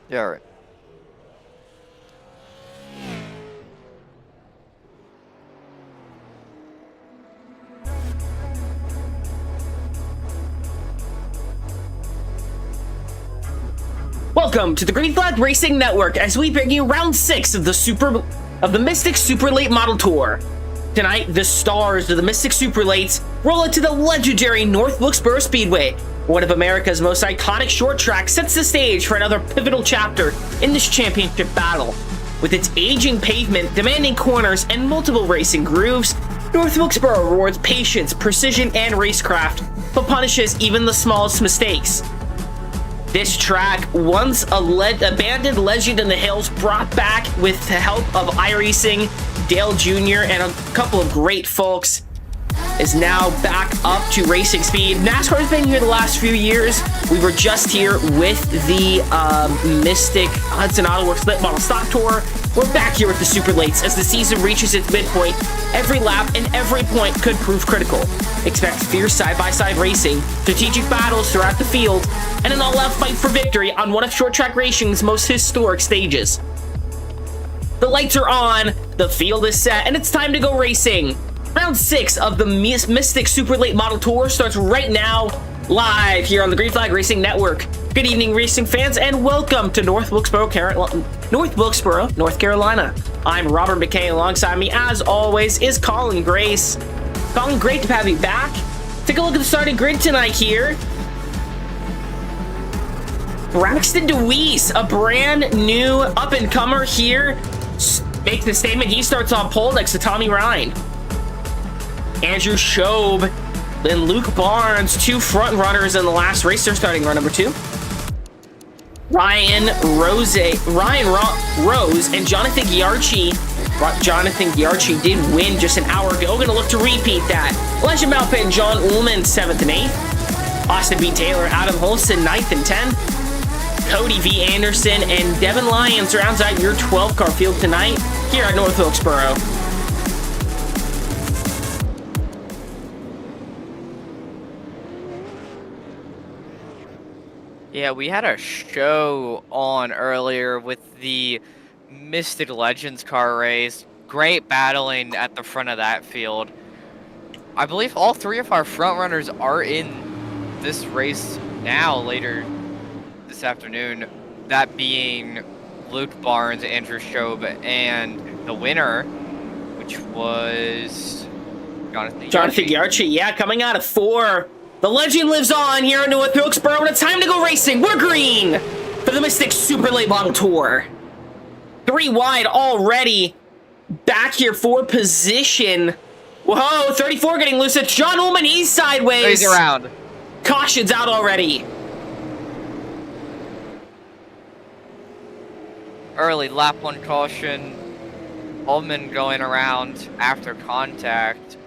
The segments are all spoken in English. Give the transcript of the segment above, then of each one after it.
Yeah, all right. Welcome to the Green Flag Racing Network as we bring you round 6 of the Mystic Super Late Model Tour. Tonight, the stars of the Mystic Super Lates roll into the legendary North Wilkesboro Speedway. One of America's most iconic short tracks sets the stage for another pivotal chapter in this championship battle. With its aging pavement, demanding corners, and multiple racing grooves, North Wilkesboro rewards patience, precision, and racecraft, but punishes even the smallest mistakes. This track, once abandoned legend in the hills, brought back with the help of iRacing, Dale Jr., and a couple of great folks, is now back up to racing speed. NASCAR has been here the last few years. We were just here with the Mystic Hudson Auto Works Late Model Stock Tour. We're back here with the Super Lates as the season reaches its midpoint. Every lap and every point could prove critical. Expect fierce side-by-side racing, strategic battles throughout the field, and an all-out fight for victory on one of short track racing's most historic stages. The lights are on, the field is set, and it's time to go racing. Round 6 of the Mystic Super Late Model Tour starts right now, live here on the Green Flag Racing Network. Good evening, racing fans, and welcome to North Wilkesboro, North Carolina. I'm Robert McKay. Alongside me, as always, is Colin Grace. Colin, great to have you back. Take a look at the starting grid tonight here. Braxton DeWeese, a brand new up-and-comer here, makes the statement. He starts on pole next to Tommy Ryan. Andrew Schob, then Luke Barnes, two front runners in the last race. They're starting run number 2. Ryan Rose, and Jonathan Giarchi. Jonathan Giarchi did win just an hour ago. Going to look to repeat that. Legend Malpin and John Ullman, 7th and 8th. Austin B. Taylor, Adam Holston, 9th and 10th. Cody V. Anderson and Devin Lyons rounds out your 12-car field tonight here at North Wilkesboro. Yeah, we had a show on earlier with the Mystic Legends car race. Great battling at the front of that field. I believe all 3 of our front runners are in this race now, later this afternoon. That being Luke Barnes, Andrew Schob, and the winner, which was Jonathan Giarchi. Yeah, coming out of 4. The legend lives on here in North Wilkesboro, and it's time to go racing. We're green for the Mystic Super Late Model Tour. 3 wide already. Back here for position. Whoa, 34 getting loose. It's John Ullman. He's sideways. He's around. Caution's out already. Early lap 1 caution. Ullman going around after contact.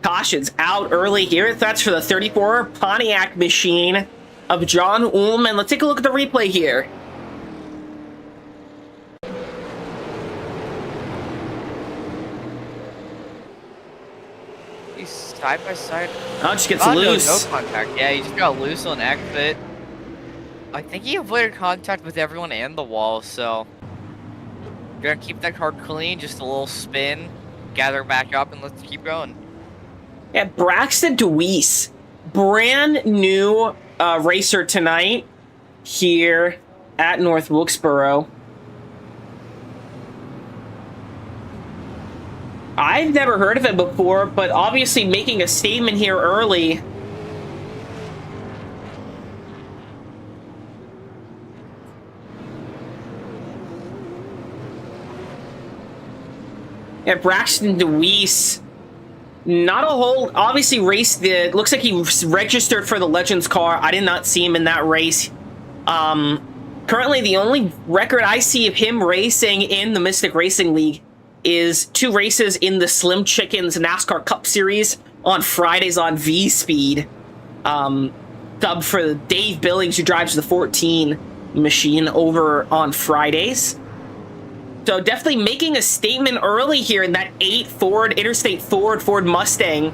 Caution's out early here. That's for the 34 Pontiac machine of John Ullman. Let's take a look at the replay here. He's side by side. Oh, just gets loose. No contact. Yeah, he just got loose on exit. I think he avoided contact with everyone and the wall, so gonna keep that car clean, just a little spin, gather back up, and let's keep going. Yeah, Braxton DeWeese, brand new racer tonight here at North Wilkesboro. I've never heard of it before, but obviously making a statement here early. Yeah, Braxton DeWeese. Not a whole, obviously raced the, looks like he registered for the Legends car. I did not see him in that race. Currently the only record I see of him racing in the Mystic Racing League is 2 races in the Slim Chickens NASCAR Cup Series on Fridays on V-Speed. Dubbed for Dave Billings, who drives the 14 machine over on Fridays. So definitely making a statement early here in that 8 Ford, Interstate Ford Mustang.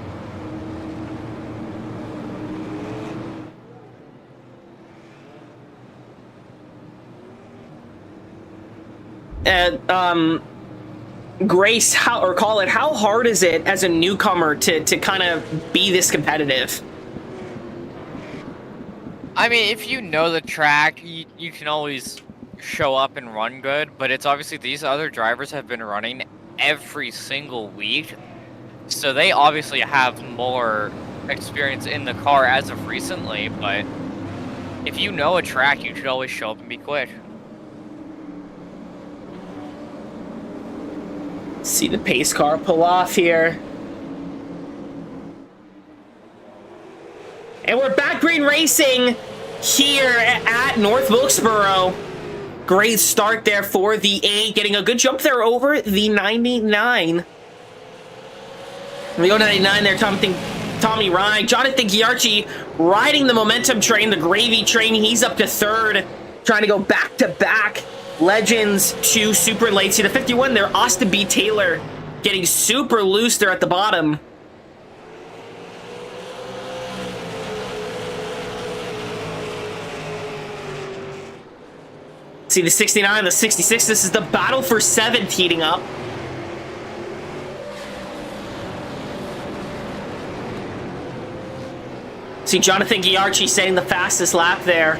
Grace, how hard is it as a newcomer to kind of be this competitive? I mean, if you know the track, you can always show up and run good, but it's obviously these other drivers have been running every single week, so they obviously have more experience in the car as of recently, but if you know a track, you should always show up and be quick. See the pace car pull off here. And we're back green racing here at North Wilkesboro. Great start there for the 8, getting a good jump there over the 99. We go to 99 there, Tommy Ryan. Jonathan Giarchi riding the momentum train, the gravy train. He's up to 3rd, trying to go back-to-back Legends to super late. See the 51 there, Austin B. Taylor getting super loose there at the bottom. See the 69, the 66. This is the battle for 7th heating up. See Jonathan Giarchi setting the fastest lap there.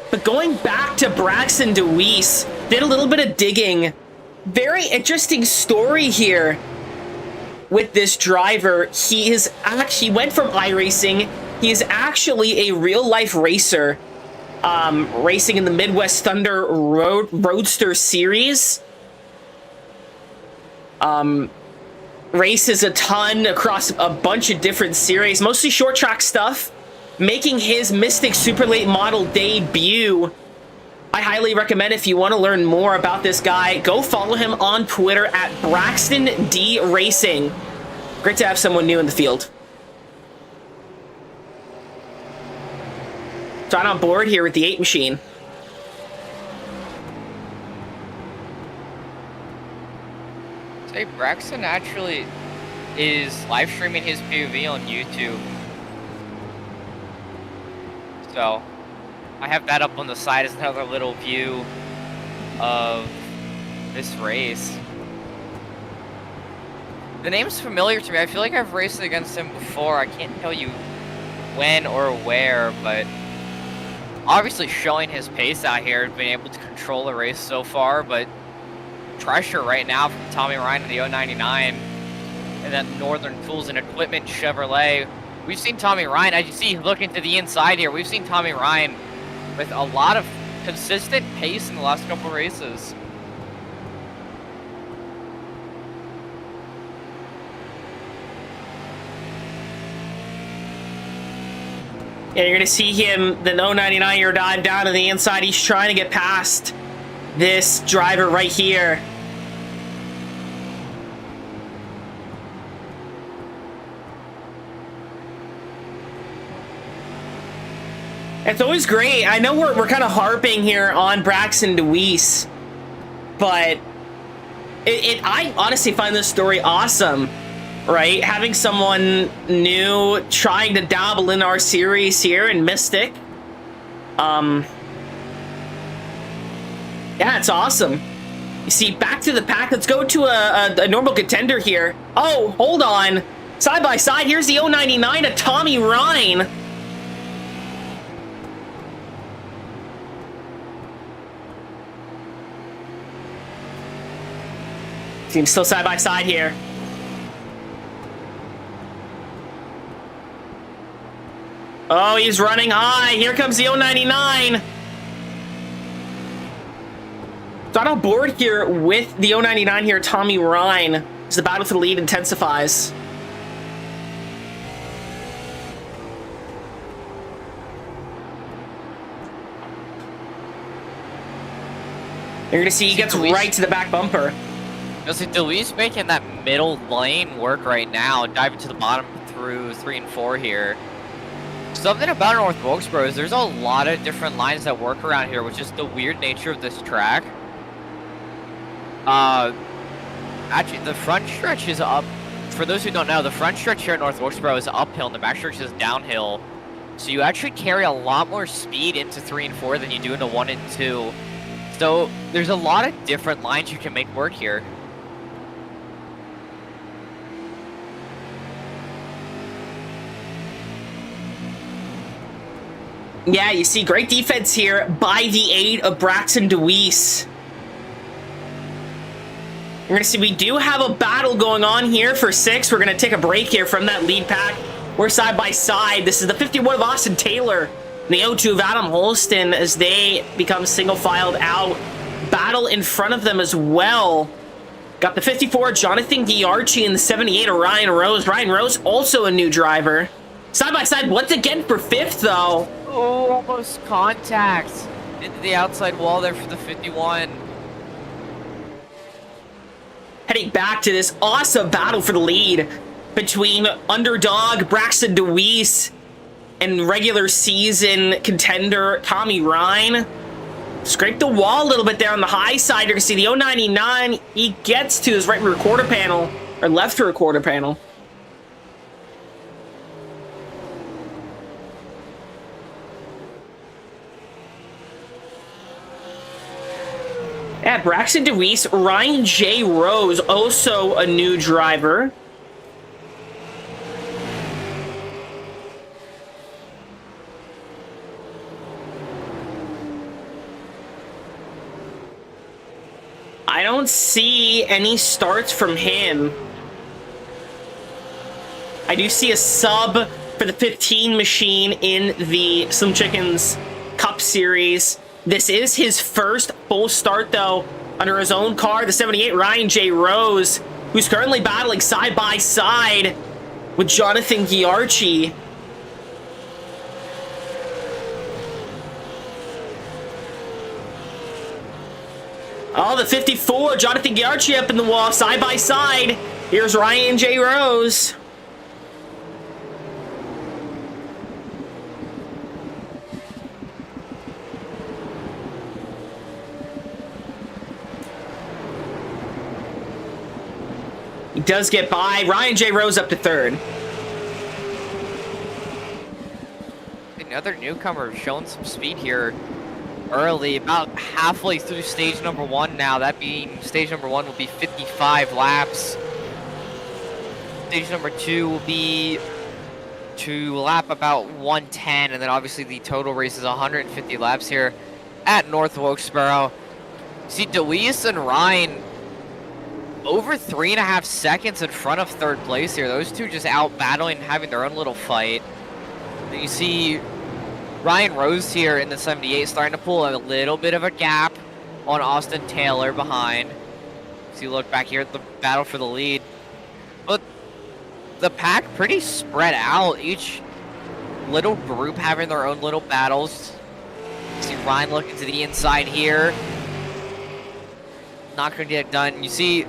But going back to Braxton DeWeese, did a little bit of digging. Very interesting story here with this driver. He went from iRacing. He is actually a real-life racer. Racing in the Midwest Thunder Roadster Series. Races a ton across a bunch of different series, mostly short track stuff. Making his Mystic Super Late Model debut. I highly recommend, if you want to learn more about this guy, go follow him on Twitter at Braxton D Racing. Great to have someone new in the field. John on board here with the 8 machine. Say Braxton actually is live streaming his POV on YouTube. So I have that up on the side as another little view of this race. The name's familiar to me. I feel like I've raced against him before. I can't tell you when or where, but obviously showing his pace out here, being able to control the race so far, but pressure right now from Tommy Ryan in the 099 and that Northern Tools and Equipment Chevrolet. We've seen Tommy Ryan, as you see, looking to the inside here, we've seen Tommy Ryan with a lot of consistent pace in the last couple races. Yeah, you're going to see him, the 099-year dive down to the inside. He's trying to get past this driver right here. It's always great. I know we're kind of harping here on Braxton DeWeese, but I honestly find this story awesome, right? Having someone new trying to dabble in our series here in Mystic. Yeah, it's awesome. You see, back to the pack. Let's go to a normal contender here. Oh, hold on. Side by side, here's the 099 of Tommy Ryan. Team still side by side here. Oh, he's running high. Here comes the 099. So I'm on board here with the 099 here, Tommy Ryan. As the battle for the lead intensifies. You're going to see he gets right to the back bumper. You'll see DeWeese making that middle lane work right now, diving to the bottom through 3 and 4 here. Something about North Wilkesboro is there's a lot of different lines that work around here, which is the weird nature of this track. Actually, the front stretch is up. For those who don't know, the front stretch here at North Wilkesboro is uphill, and the back stretch is downhill. So you actually carry a lot more speed into 3 and 4 than you do into 1 and 2. So there's a lot of different lines you can make work here. Yeah, you see great defense here by the aid of Braxton DeWeese. We're going to see we do have a battle going on here for 6. We're going to take a break here from that lead pack. We're side by side. This is the 51 of Austin Taylor and the 02 of Adam Holston as they become single filed out. Battle in front of them as well. Got the 54 Jonathan Giarchi and the 78 of Ryan Rose. Ryan Rose also a new driver. Side by side once again for 5th though. Oh, almost contact into the outside wall there for the 51. Heading back to this awesome battle for the lead between underdog Braxton DeWeese and regular season contender Tommy Ryan. Scrape the wall a little bit there on the high side. You're going to see the 099. He gets to his right rear quarter panel, or left rear quarter panel. At Braxton DeWeese, Ryan J. Rose, also a new driver. I don't see any starts from him. I do see a sub for the 15 machine in the Slim Chickens Cup Series. This is his first full start, though, under his own car, the 78 Ryan J. Rose, who's currently battling side by side with Jonathan Giarchi. Oh, the 54, Jonathan Giarchi up in the wall, side by side. Here's Ryan J. Rose. He does get by. Ryan J. Rose up to 3rd. Another newcomer showing some speed here early, about halfway through stage number 1 now. That being stage number 1 will be 55 laps. Stage number 2 will be to lap about 110, and then obviously the total race is 150 laps here at North Wilkesboro. See, DeWeese and Ryan over 3.5 seconds in front of 3rd place here. Those two just out battling, having their own little fight. And you see Ryan Rose here in the 78 starting to pull a little bit of a gap on Austin Taylor behind. So you look back here at the battle for the lead. But the pack pretty spread out. Each little group having their own little battles. See Ryan looking to the inside here. Not going to get it done. You see,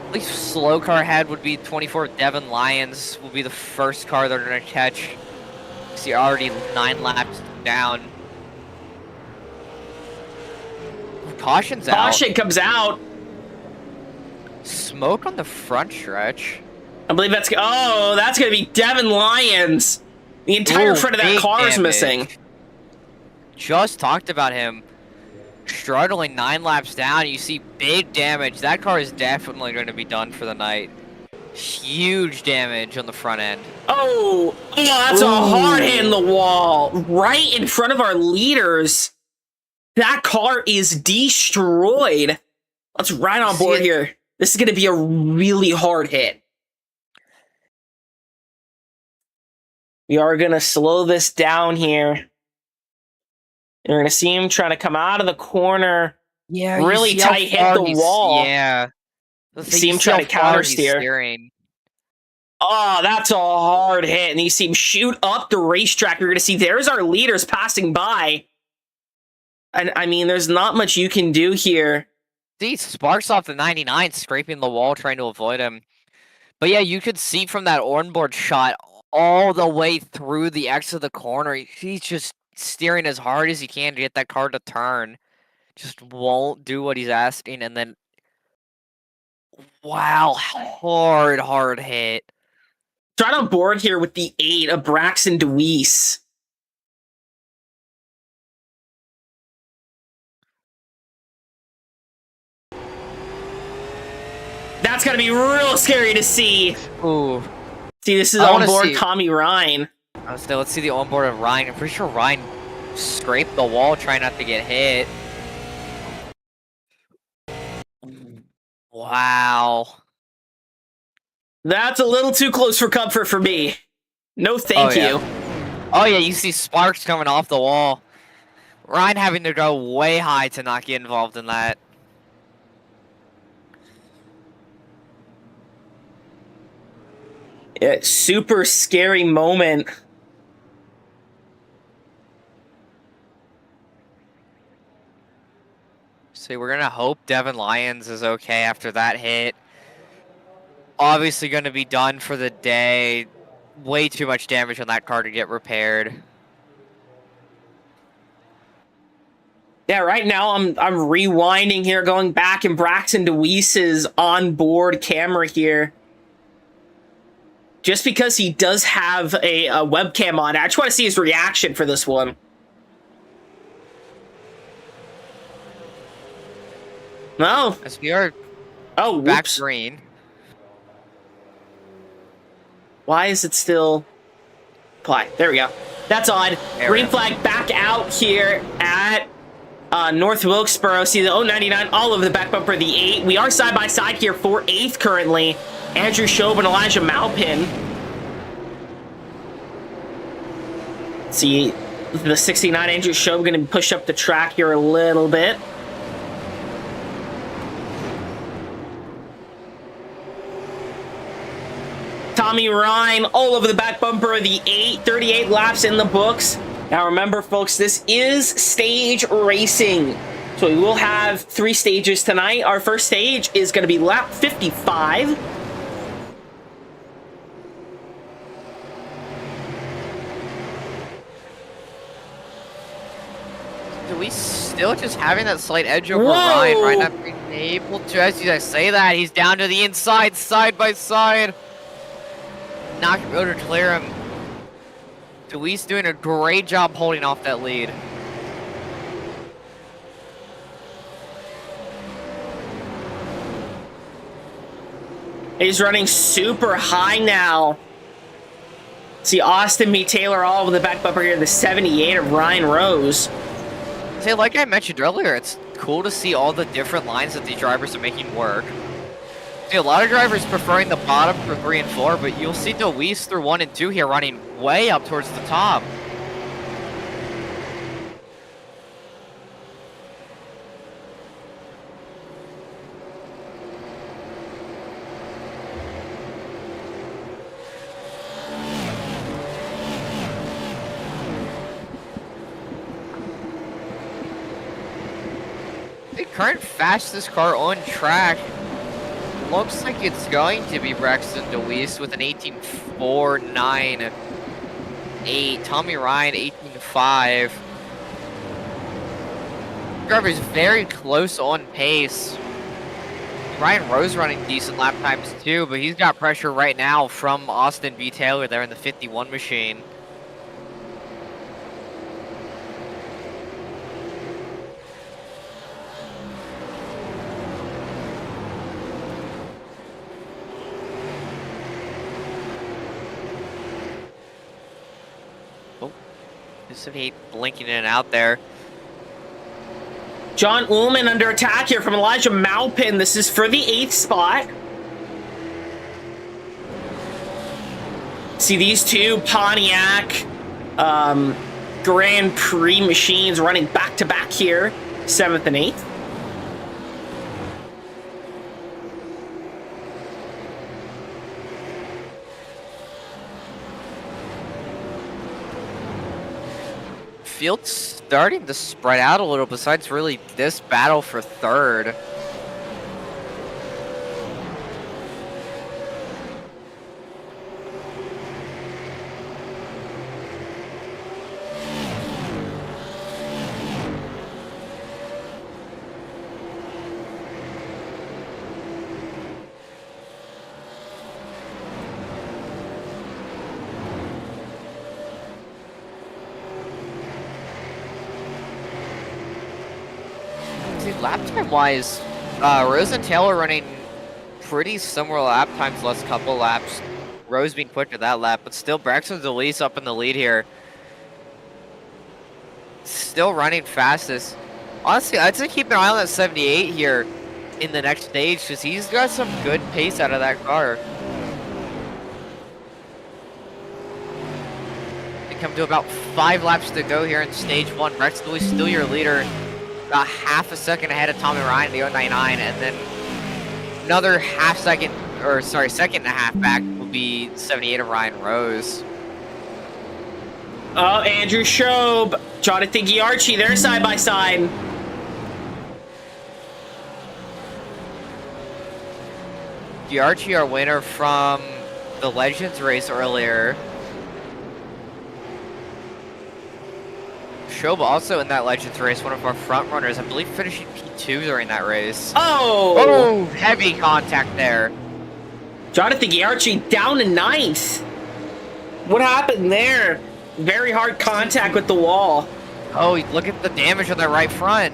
at least slow car ahead would be 24 Devin Lyons will be the first car they're going to catch. See, already 9 laps down. Caution's out. Caution comes out. Smoke on the front stretch. I believe that's going to be Devin Lyons. The entire front of that car is missing. Just talked about him struggling 9 laps down. You see big damage. That car is definitely going to be done for the night. Huge damage on the front end. Oh, that's a hard hit in the wall. Right in front of our leaders. That car is destroyed. Let's ride on board here. This is going to be a really hard hit. We are going to slow this down here. You're going to see him trying to come out of the corner. Yeah, really tight hit the wall. Yeah. You see him trying to counter steer. Oh, that's a hard hit. And you see him shoot up the racetrack. You're going to see there's our leaders passing by. And I mean, there's not much you can do here. See, sparks off the 99, scraping the wall, trying to avoid him. But yeah, you could see from that onboard shot all the way through the X of the corner. He's just steering as hard as he can to get that car to turn. Just won't do what he's asking. And then, wow, hard hit. Right on board here with the 8 of Braxton DeWeese. That's gonna be real scary to see. Ooh. See, this is I wanna onboard see- Tommy Ryan. So let's see the onboard of Ryan. I'm pretty sure Ryan scraped the wall trying not to get hit. Wow. That's a little too close for comfort for me. No thank you. Oh yeah, you see sparks coming off the wall. Ryan having to go way high to not get involved in that. Yeah, super scary moment. So we're gonna hope Devin Lyons is okay after that hit. Obviously gonna be done for the day. Way too much damage on that car to get repaired. Yeah, right now I'm rewinding here, going back in Braxton DeWeese's onboard camera here. Just because he does have a webcam on, I just want to see his reaction for this one. No. As we are back Whoops. green. Why is it still apply? There we go. That's odd. Green flag back out here at North Wilkesboro. See the 099 all over the back bumper of the 8. We are side by side here for 8th currently. Andrew Shobe and Elijah Malpin. See the 69 Andrew Shobe going to push up the track here a little bit. Tommy Ryan all over the back bumper of the 8. 38 laps in the books. Now remember, folks, this is stage racing. So we will have 3 stages tonight. Our first stage is going to be lap 55. Do we still just having that slight edge over Whoa! Ryan? Ryan not being able to, as you guys say that, he's down to the inside, side by side. Not gonna be able to clear him. Deweese doing a great job holding off that lead. He's running super high now. See Austin meet Taylor all over the back bumper here, the 78 of Ryan Rose. Say, like I mentioned earlier, it's cool to see all the different lines that these drivers are making work. See, a lot of drivers preferring the bottom for 3 and 4, but you'll see Deweese through 1 and 2 here running way up towards the top. The current fastest car on track looks like it's going to be Braxton Deweese with an 18.498. Tommy Ryan 18.5. Driver's very close on pace. Ryan Rose running decent lap times too, but he's got pressure right now from Austin B. Taylor there in the 51 machine. Hate blinking in and out there. John Ullman under attack here from Elijah Malpin. This is for the 8th spot. See these two Pontiac Grand Prix machines running back to back here, 7th and 8th. Field's starting to spread out a little besides really this battle for 3rd. Lap time wise, Rose and Taylor running pretty similar lap times, last couple laps. Rose being quick to that lap, but still Braxton Delise up in the lead here. Still running fastest. Honestly, I'd say keep an eye on that 78 here in the next stage because he's got some good pace out of that car. They come to about 5 laps to go here in stage 1. Braxton Delise still your leader. About half a second ahead of Tommy Ryan, the 099, and then another second and a half back will be 78 of Ryan Rose. Oh, Andrew Schob, Jonathan Giarchi, they're side by side. Giarchi, our winner from the Legends race earlier. Schob also in that Legends race, one of our front runners, I believe finishing P2 during that race. Oh! Heavy contact there. Jonathan Giarchi down to 9th. What happened there? Very hard contact with the wall. Oh, look at the damage on the right front.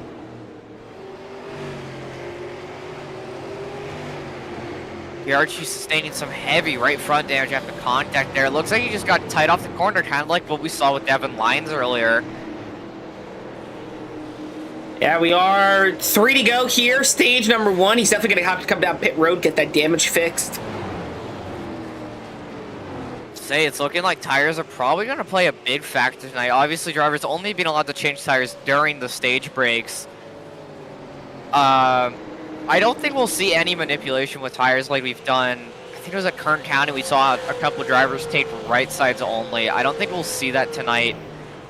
Giarchi sustaining some heavy right front damage after contact there. It looks like he just got tight off the corner, kind of like what we saw with Devin Lyons earlier. Yeah, we are 3 to go here. Stage number 1. He's definitely going to have to come down pit road, get that damage fixed. It's looking like tires are probably going to play a big factor tonight. Obviously, drivers only being allowed to change tires during the stage breaks. I don't think we'll see any manipulation with tires like we've done. I think it was at Kern County we saw a couple of drivers take right sides only. I don't think we'll see that tonight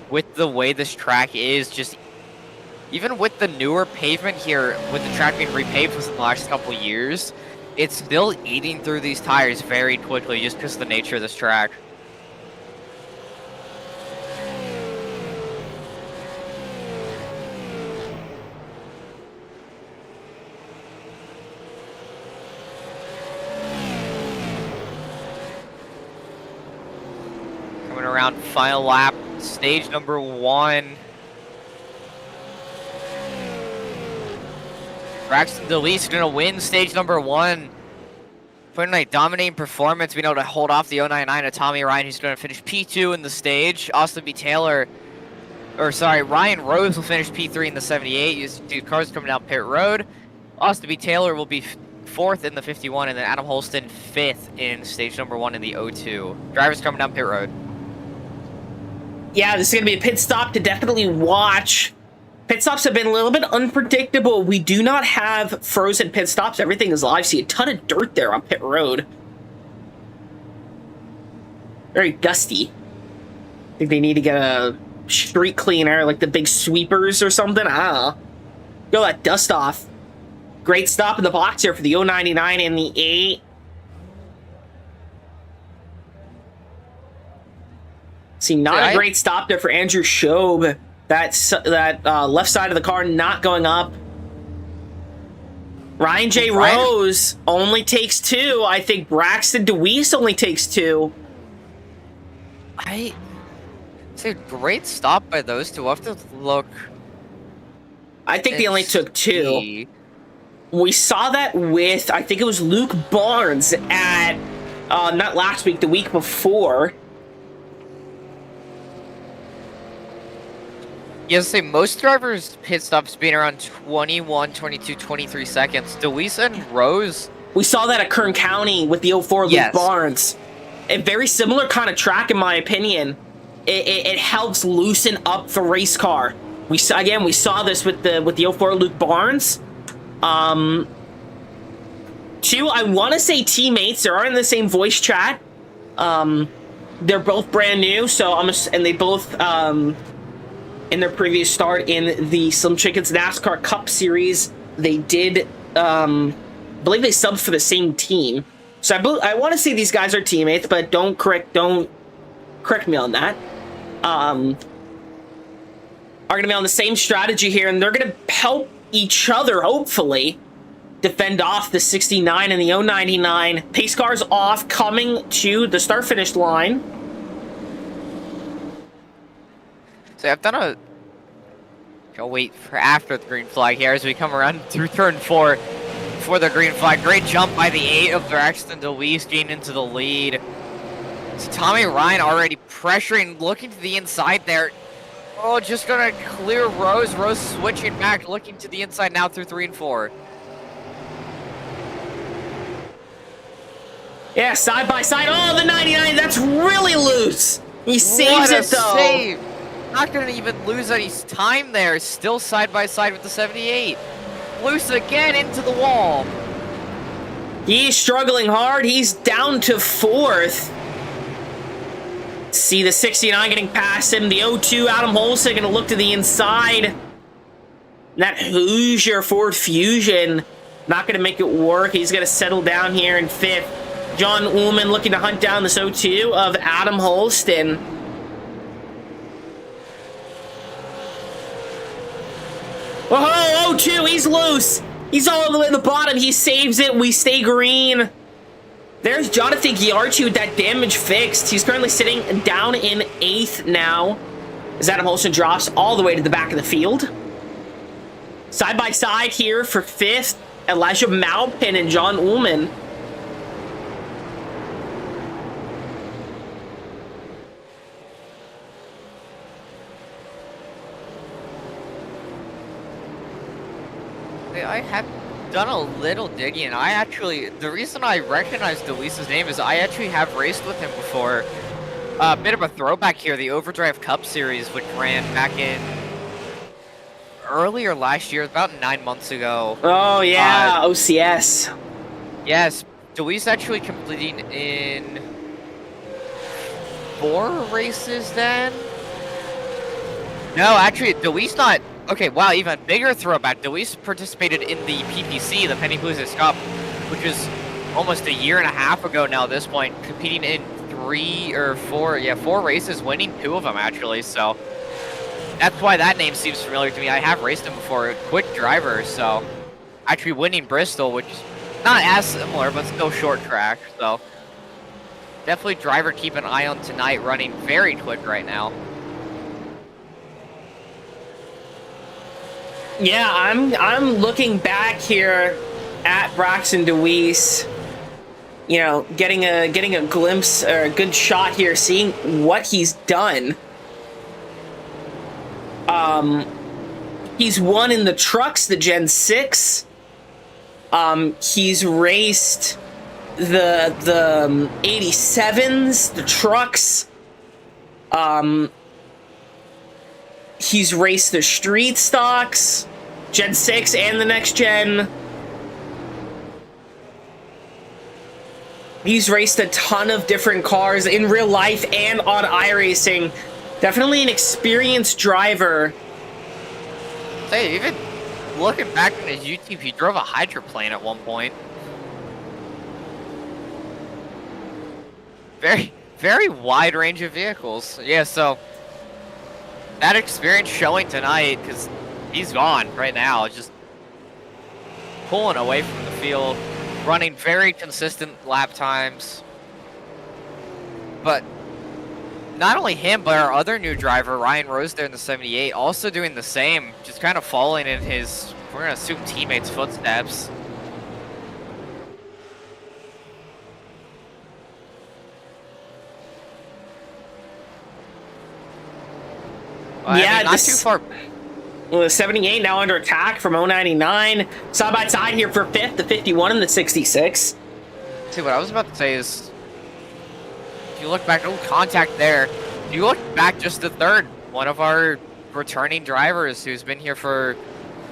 with the way this track is. Just even with the newer pavement here, with the track being repaved within the last couple of years, it's still eating through these tires very quickly just because of the nature of this track. Coming around final lap, stage number 1. Braxton Delise going to win stage number 1. Putting a dominating performance, being able to hold off the 099 of Tommy Ryan, who's going to finish P2 in the stage. Austin B. Taylor, Ryan Rose will finish P3 in the 78. Two cars coming down pit road. Austin B. Taylor will be 4th in the 51, and then Adam Holston 5th in stage number 1 in the 02. Drivers coming down pit road. Yeah, this is going to be a pit stop to definitely watch. Pit stops have been a little bit unpredictable. We do not have frozen pit stops. Everything is live. See a ton of dirt there on pit road. Very gusty. I think they need to get a street cleaner, like the big sweepers or something. I don't know. Go that dust off. Great stop in the box here for the 099 and the 8. See, not a great stop there for Andrew Schob. That left side of the car not going up. Ryan J. Rose only takes 2. I think Braxton DeWeese only takes 2. It's a great stop by those two. We'll have to look. I think they only took 2. We saw that with, I think it was Luke Barnes at, not last week, the week before. Yes, say most drivers' pit stops being around 21, 22, 23 seconds. DeWeese and Rose. We saw that at Kern County with the 04 Luke Barnes. A very similar kind of track, in my opinion. It helps loosen up the race car. We saw this with the 04 Luke Barnes. 2, I want to say teammates. They are in the same voice chat. They're both brand new, and they both in their previous start in the Slim Chickens NASCAR Cup Series, they did believe they subbed for the same team. So I want to say these guys are teammates, but don't correct me on that. Are going to be on the same strategy here, and they're going to help each other, hopefully, defend off the 69 and the 099. Pace cars off, coming to the start-finish line. So I've done I'll wait for after the green flag here as we come around through turn 4. before the green flag. Great jump by the 8 of Braxton DeWeese getting into the lead. So Tommy Ryan already pressuring, looking to the inside there. Oh, just gonna clear Rose. Rose switching back, looking to the inside now through 3 and 4. Yeah, side by side. Oh, the 99, that's really loose. He saves it though. Save. Not gonna even lose any time there. Still side by side with the 78. Loose again into the wall. He's struggling hard. He's down to 4th. See the 69 getting past him. The 02, Adam Holston gonna look to the inside. That Hoosier Ford Fusion not gonna make it work. He's gonna settle down here in 5th. John Ullman looking to hunt down this 02 of Adam Holston. Oh, 02, he's loose. He's all the way at the bottom. He saves it. We stay green. There's Jonathan Giarchi with that damage fixed. He's currently sitting down in 8th now, as Adam Holston drops all the way to the back of the field. Side by side here for 5th, Elijah Maupin and John Ullman. I have done a little digging. The reason I recognize DeWeese's name is I actually have raced with him before. A bit of a throwback here, the Overdrive Cup Series, which ran back in earlier last year, about 9 months ago. Oh yeah, OCS. Yes, DeWeese actually completing in 4 races then? No, actually, DeWeese not... Okay, wow, even bigger throwback. DeWeese participated in the PPC, the Penny Boozers Cup, which is almost a year and a half ago now at this point, competing in 4 races, winning 2 of them actually, so that's why that name seems familiar to me. I have raced him before, quick driver, so actually winning Bristol, which is not as similar, but still short track, so definitely driver keep an eye on tonight, running very quick right now. Yeah, I'm looking back here at Braxton DeWeese, you know, getting a glimpse or a good shot here, seeing what he's done. He's won in the trucks, the Gen 6. He's raced the 87s, the trucks. He's raced the street stocks, Gen 6 and the next gen. He's raced a ton of different cars in real life and on iRacing. Definitely an experienced driver. Hey, even looking back in his YouTube, he drove a hydroplane at one point. Very, very wide range of vehicles. Yeah, so that experience showing tonight, because he's gone right now, just pulling away from the field, running very consistent lap times. But not only him, but our other new driver, Ryan Rose there in the 78, also doing the same, just kind of following in his, we're going to assume, teammates' footsteps. Well, yeah, I mean, not too far. Well, the 78 now under attack from 099. Side by side here for 5th, the 51 and the 66. See, what I was about to say is, if you look back, oh, contact there. If you look back just the 3rd, one of our returning drivers who's been here for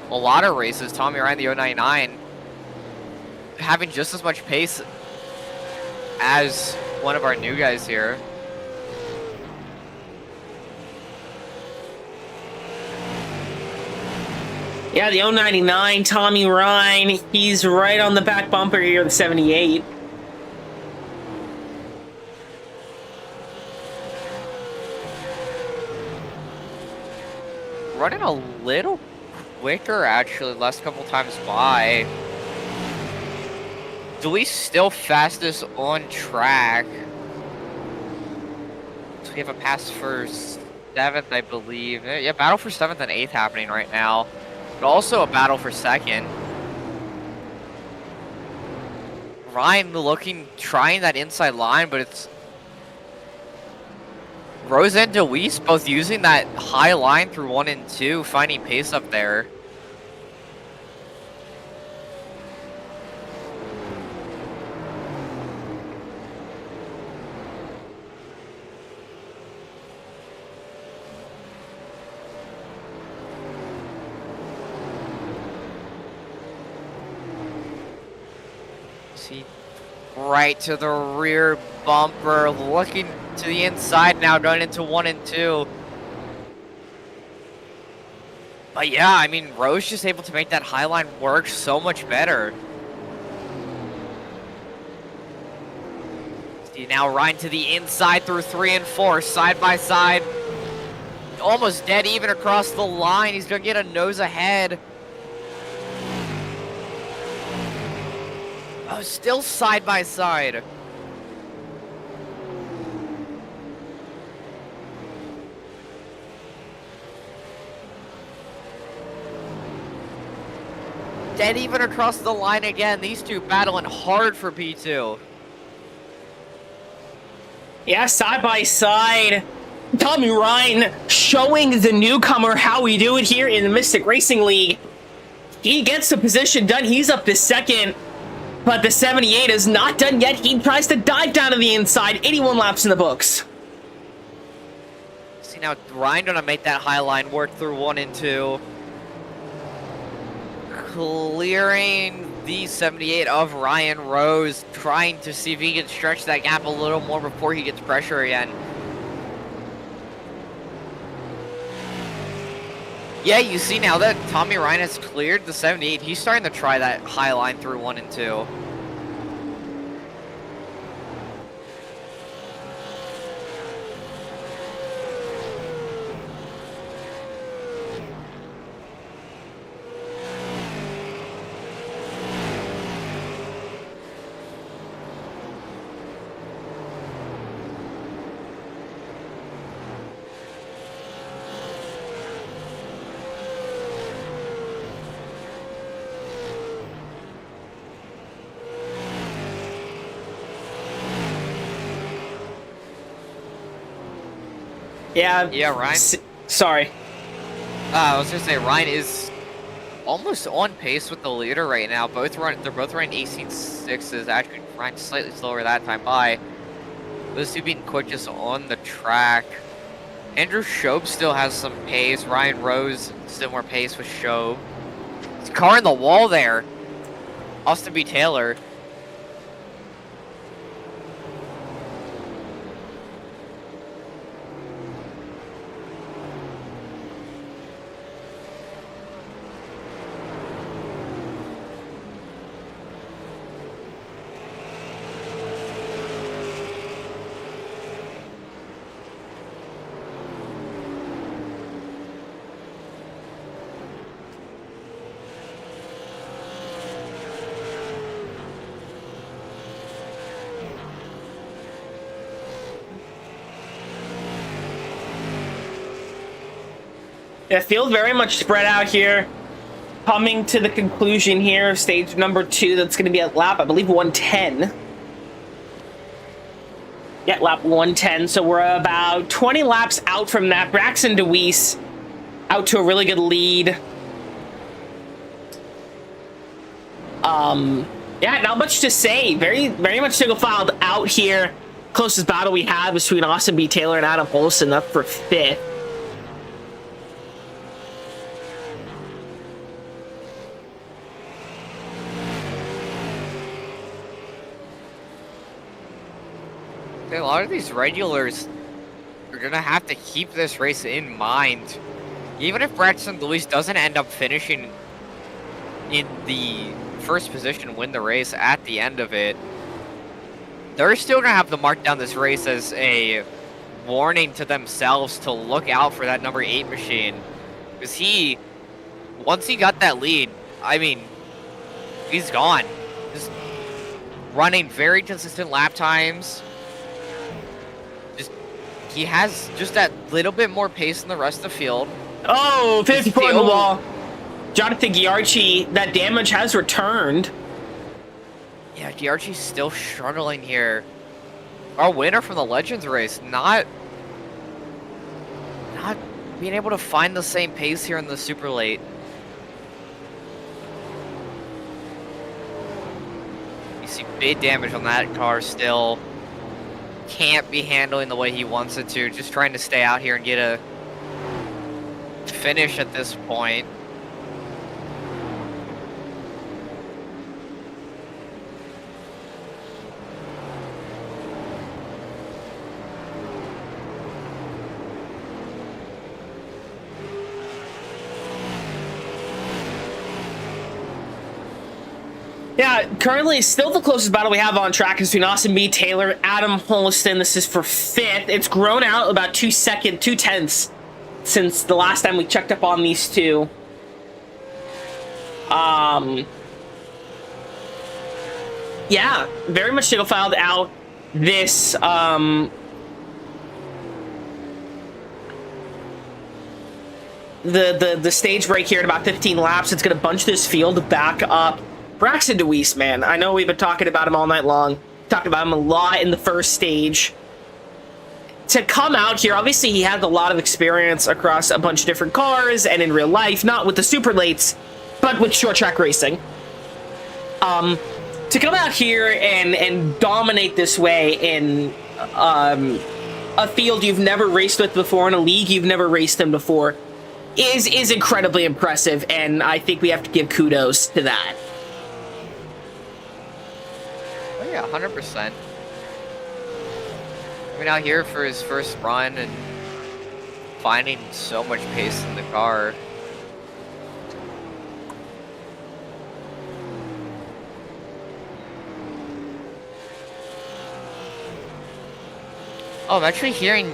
a lot of races, Tommy Ryan, the 099, having just as much pace as one of our new guys here. Yeah, the 099, Tommy Ryan, he's right on the back bumper here, the 78. Running a little quicker, actually, last couple times by. DeWeese still fastest on track. So we have a pass for 7th, I believe. Yeah, battle for 7th and 8th happening right now. But also a battle for 2nd. Ryan trying that inside line, but it's Rose and DeWeese both using that high line through 1 and 2, finding pace up there. See, right to the rear bumper, looking to the inside now, going into 1 and 2. But yeah, I mean, Rose just able to make that high line work so much better. See, now Ryan to the inside through 3 and 4, side by side. Almost dead even across the line. He's gonna get a nose ahead. Oh, still side by side. Dead even across the line again. These two battling hard for P2. Yeah, side by side. Tommy Ryan showing the newcomer how we do it here in the Mystic Racing League. He gets the position done. He's up to second. But the 78 is not done yet. He tries to dive down to the inside. 81 laps in the books. See, now Ryan gonna make that high line work through 1 and 2. Clearing the 78 of Ryan Rose, trying to see if he can stretch that gap a little more before he gets pressure again. Yeah, you see now that Tommy Ryan has cleared the 78, he's starting to try that high line through 1 and 2. Yeah, Ryan. Sorry. I was gonna say Ryan is almost on pace with the leader right now. They're both running 18.6s. Actually, Ryan's slightly slower that time by. Those two being quick just on the track. Andrew Shobe still has some pace. Ryan Rose still more pace with Shobe. It's a car in the wall there. Austin B. Taylor. The field very much spread out here. Coming to the conclusion here of stage number 2, that's going to be at lap, I believe, 110. Yeah, lap 110. So we're about 20 laps out from that. Braxton DeWeese out to a really good lead. Yeah, not much to say. Very much single filed out here. Closest battle we have is between Austin B. Taylor and Adam Olson, up for 5th. A lot of these regulars are gonna have to keep this race in mind. Even if Braxton DeWeese doesn't end up finishing in the first position, win the race at the end of it, they're still gonna have to mark down this race as a warning to themselves to look out for that number 8 machine. Because once he got that lead, I mean, he's gone. Just running very consistent lap times. He has just that little bit more pace than the rest of the field. Oh, 54 on the wall. Jonathan Giarchi, that damage has returned. Yeah, DRG's still struggling here. Our winner from the Legends race, not being able to find the same pace here in the super late. You see big damage on that car still. Can't be handling the way he wants it to. Just trying to stay out here and get a finish at this point. Yeah, currently still the closest battle we have on track is between Austin B. Taylor, Adam Holston. This is for 5th. It's grown out about 2 tenths since the last time we checked up on these two. Yeah, very much single filed out this the stage break here at about 15 laps. It's gonna bunch this field back up. Braxton DeWeese, man, I know we've been talking about him all night long. Talked about him a lot in the first stage. To come out here, obviously he has a lot of experience across a bunch of different cars and in real life, not with the super lates, but with short track racing. To come out here and dominate this way in a field you've never raced with before, in a league you've never raced in before, is incredibly impressive, and I think we have to give kudos to that. Oh yeah, 100%. Coming out here for his first run and finding so much pace in the car. Oh, I'm actually hearing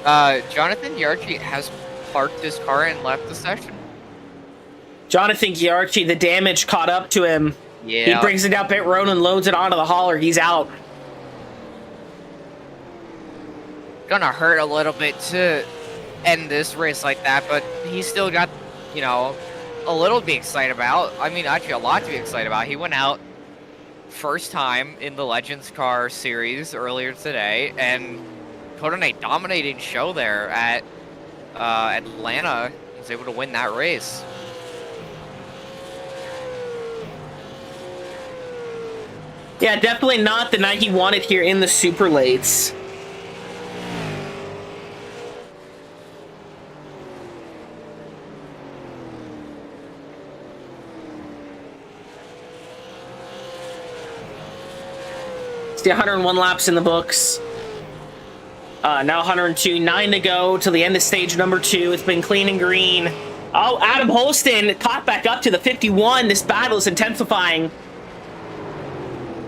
Jonathan Yarchi has parked his car and left the session. Jonathan Yarchi, the damage caught up to him. Yeah. He brings it down pit road and loads it onto the hauler. He's out. Gonna hurt a little bit to end this race like that, but he's still got, you know, a little to be excited about. I mean, actually a lot to be excited about. He went out first time in the Legends Car series earlier today and put on a dominating show there at Atlanta. He was able to win that race. Yeah, definitely not the night he wanted here in the super lates. See, 101 laps in the books. Now 102, 9 to go till the end of stage number 2. It's been clean and green. Oh, Adam Holston caught back up to the 51. This battle is intensifying.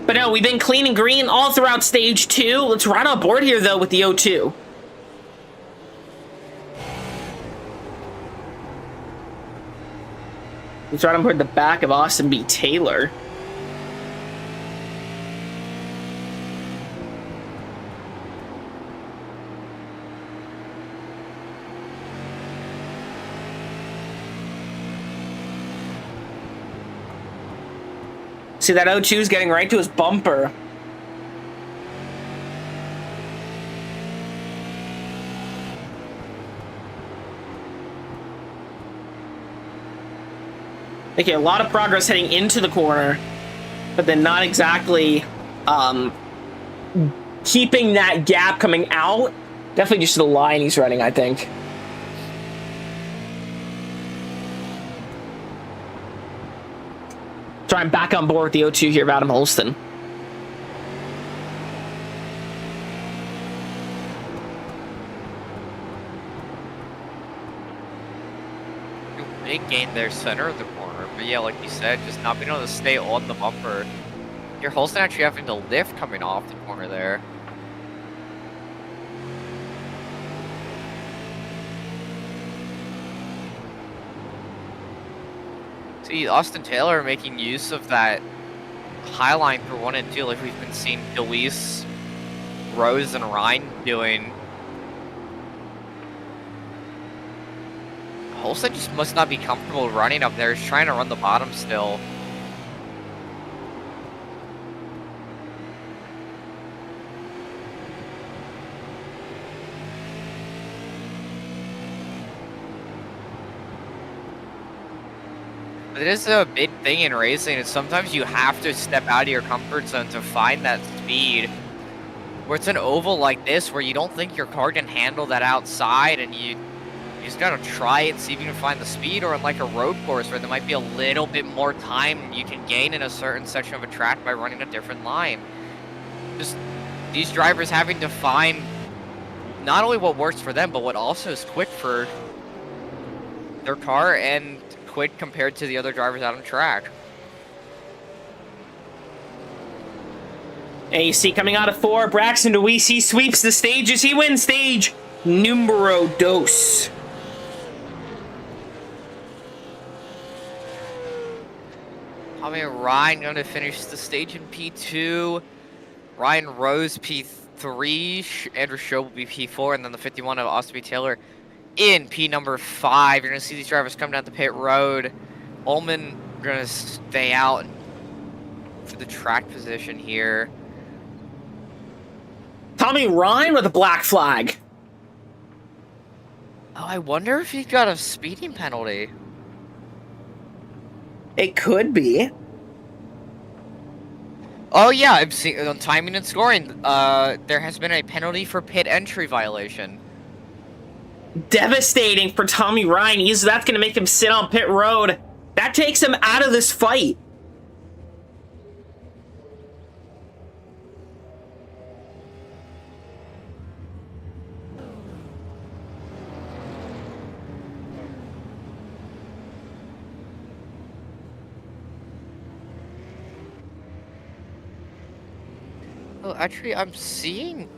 But no, we've been clean and green all throughout stage 2. Let's run on board here, though, with the O2. Let's run on board the back of Austin B. Taylor. See, that O2 is getting right to his bumper. Making a lot of progress heading into the corner, but then not exactly keeping that gap coming out. Definitely just the line he's running, I think. So I'm back on board with the O2 here of Adam Holston. Big gain there, center of the corner. But yeah, like you said, just not being able to stay on the bumper. Your Holston actually having to lift coming off the corner there. See, Austin Taylor making use of that high line for 1 and 2, like we've been seeing Deweese, Rose, and Ryan doing. Holston just must not be comfortable running up there. He's trying to run the bottom still. It is a big thing in racing, and sometimes you have to step out of your comfort zone to find that speed. Where it's an oval like this, where you don't think your car can handle that outside, and you just gotta try it, see if you can find the speed, or in like a road course where there might be a little bit more time you can gain in a certain section of a track by running a different line. Just these drivers having to find not only what works for them, but what also is quick for their car and quick compared to the other drivers out on the track. And you see coming out of 4, Braxton DeWeese, he sweeps the stages. He wins stage numero dos. Tommy Ryan going to finish the stage in P2. Ryan Rose P3. Andrew Show will be P4. And then the 51 of Austin B. Taylor in P number 5. You're going to see these drivers come down the pit road. Ullman going to stay out for the track position here. Tommy Ryan with a black flag. Oh, I wonder if he got a speeding penalty. It could be. Oh yeah, I'm seeing on timing and scoring. There has been a penalty for pit entry violation. Devastating for Tommy Ryan. That's going to make him sit on pit road. That takes him out of this fight. Well, actually, I'm seeing.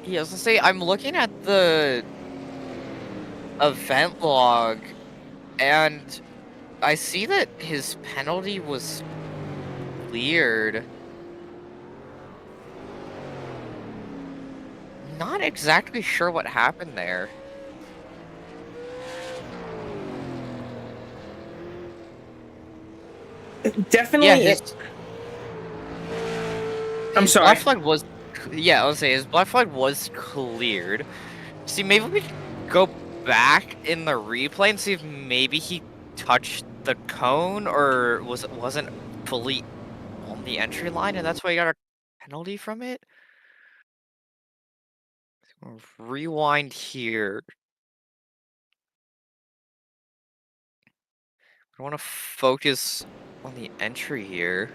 Yeah, I was gonna say, I'm looking at the event log, and I see that his penalty was cleared. Not exactly sure what happened there. Definitely. Yeah, I'm sorry. Black flag was, yeah, I was saying his black flag was cleared. See, maybe we could go back in the replay and see if maybe he touched the cone or wasn't fully on the entry line, and that's why he got a penalty from it. Rewind here. I want to focus on the entry here.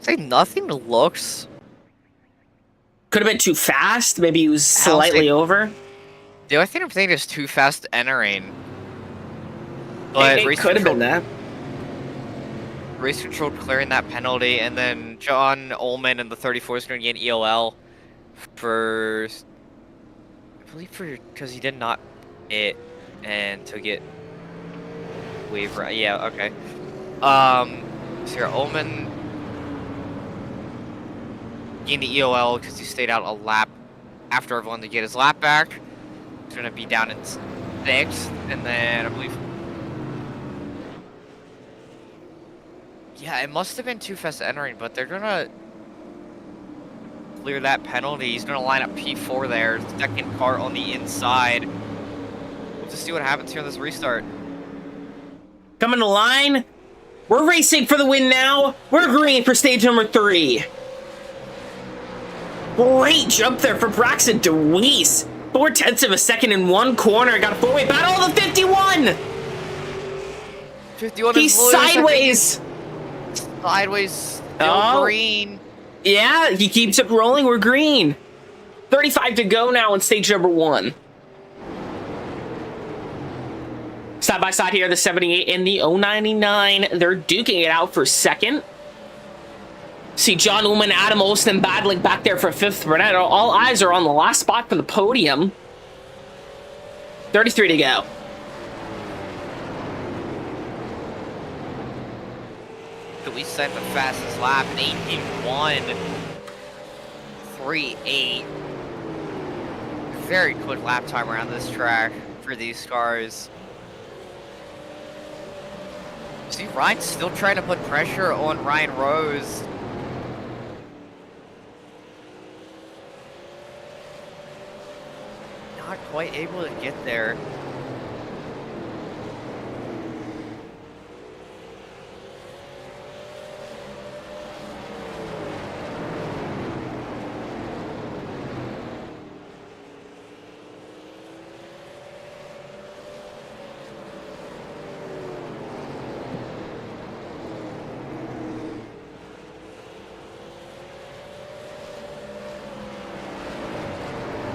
Say nothing looks. Could have been too fast. Maybe he was slightly over. The only thing I'm thinking is too fast entering. But it could have been that. Race control clearing that penalty, and then John Ullman in the 34 is going to get an EOL for, I believe, because he did not hit and to get waiver. Yeah, okay. So here, Ullman gained the EOL because he stayed out a lap after everyone to get his lap back. He's going to be down in 6th, and then I believe. Yeah, it must have been too fast entering, but they're going to clear that penalty. He's going to line up P4 there, second car on the inside. We'll just see what happens here in this restart. Coming to line. We're racing for the win now. We're green for stage number 3. Great jump there for Braxton DeWeese. 4/10 of a second in one corner. Got a 4-way battle. The 51. 51 He's is sideways. Sideways, still green. Yeah, he keeps it rolling. We're green. 35 to go now in stage number 1. Side by side here, the 78 and the 099. They're duking it out for second. See John Ullman, Adam Olsen battling back there for 5th. Burnett. All eyes are on the last spot for the podium. 33 to go. We set the fastest lap, 18.1. 3.8. Very quick lap time around this track for these cars. See, Ryan's still trying to put pressure on Ryan Rose. Not quite able to get there.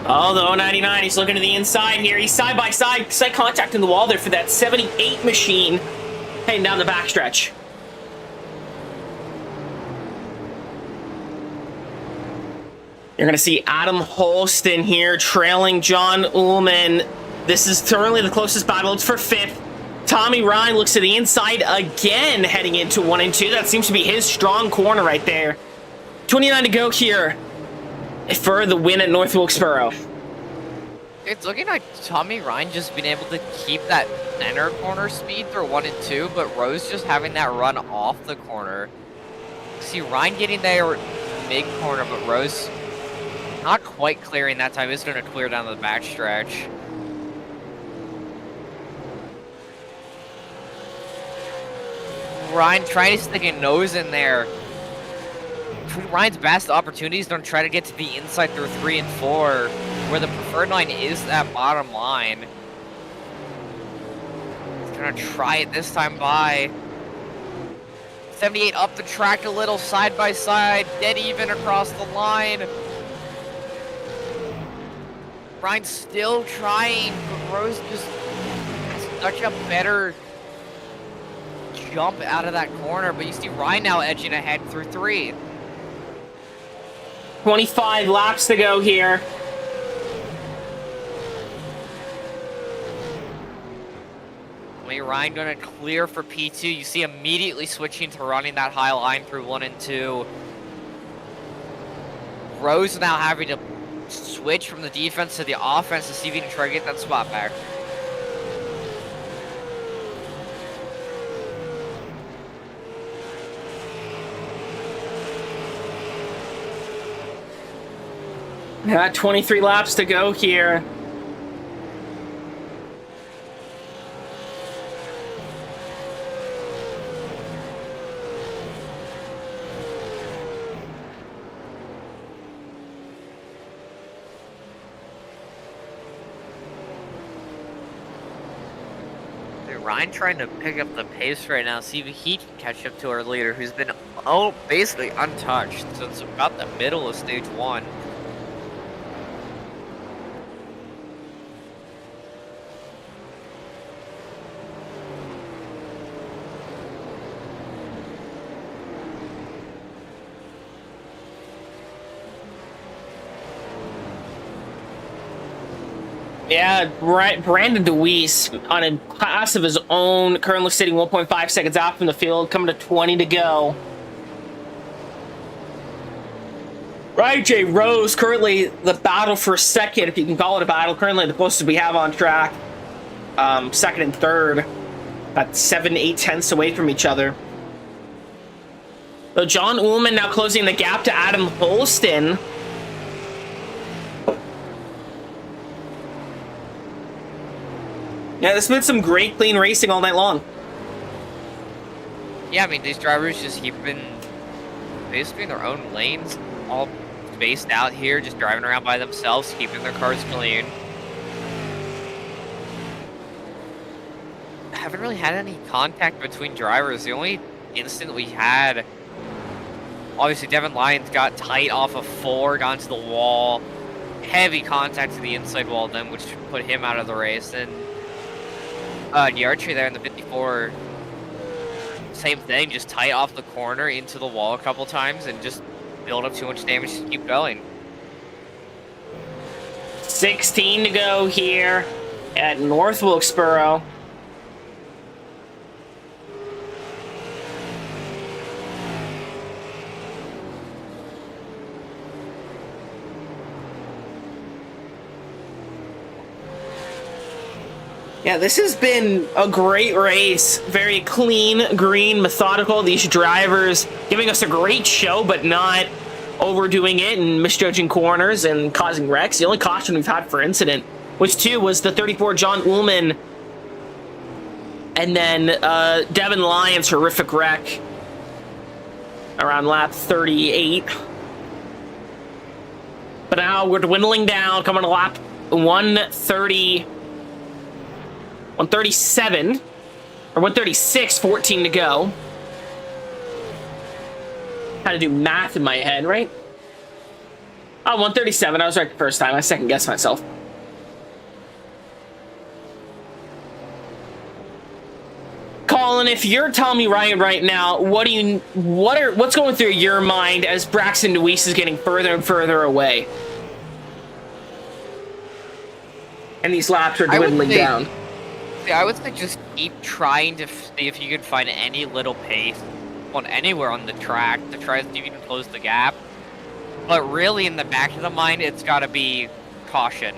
Oh, the 099, he's looking to the inside here. He's side by side, sight contact in the wall there for that 78 machine heading down the backstretch. You're going to see Adam Holston here trailing John Ullman. This is currently the closest battle. It's for 5th. Tommy Ryan looks to the inside again, heading into 1 and 2. That seems to be his strong corner right there. 29 to go here for the win at North Wilkesboro. It's looking like Tommy Ryan just being able to keep that center corner speed through 1 and 2, but Rose just having that run off the corner. See Ryan getting there mid-corner, but Rose not quite clearing that time. Is going to clear down the backstretch. Ryan trying to stick a nose in there. Ryan's best opportunities don't try to get to the inside through 3 and 4, where the preferred line is that bottom line. He's gonna try it this time by 78 up the track a little, side by side, dead even across the line. Ryan's still trying, but Rose just has such a better jump out of that corner. But you see Ryan now edging ahead through 3. 25 laps to go here. Ryan going to clear for P2. You see immediately switching to running that high line through 1 and 2. Rose now having to switch from the defense to the offense to see if he can try to get that spot back. Got 23 laps to go here. Ryan trying to pick up the pace right now, see if he can catch up to our leader, who's been basically untouched since about the middle of stage 1. Yeah, right. Brandon DeWeese on a pass of his own, currently sitting 1.5 seconds out from the field, coming to 20 to go. Right, Jay Rose, currently the battle for second, if you can call it a battle, currently the closest we have on track. Second and third, about 7, 8 tenths away from each other. So John Ullman now closing the gap to Adam Holston. Yeah, this has been some great clean racing all night long. Yeah, I mean, these drivers just keep been basically in their own lanes, all spaced out here, just driving around by themselves, keeping their cars clean. Haven't really had any contact between drivers. The only instant we had, obviously Devin Lyons got tight off of 4, got into the wall, heavy contact to the inside wall then, which put him out of the race. And the archery there in the 54, same thing, just tight off the corner into the wall a couple times and just build up too much damage to keep going. 16 to go here at North Wilkesboro. Yeah, this has been a great race. Very clean, green, methodical. These drivers giving us a great show, but not overdoing it and misjudging corners and causing wrecks. The only caution we've had for incident, which too was the 34 John Ullman, and then Devin Lyons' horrific wreck around lap 38. But now we're dwindling down, coming to lap 137, or 136, 14 to go. How to do math in my head, right? Oh, 137. I was right the first time. I second guessed myself. Colin, if you're Tommy Ryan right now, what's going through your mind as Braxton DeWeese is getting further and further away? And these laps are dwindling down. I would say just keep trying to see if you can find any little pace on anywhere on the track to try to see if you can close the gap. But really, in the back of the mind, it's got to be caution.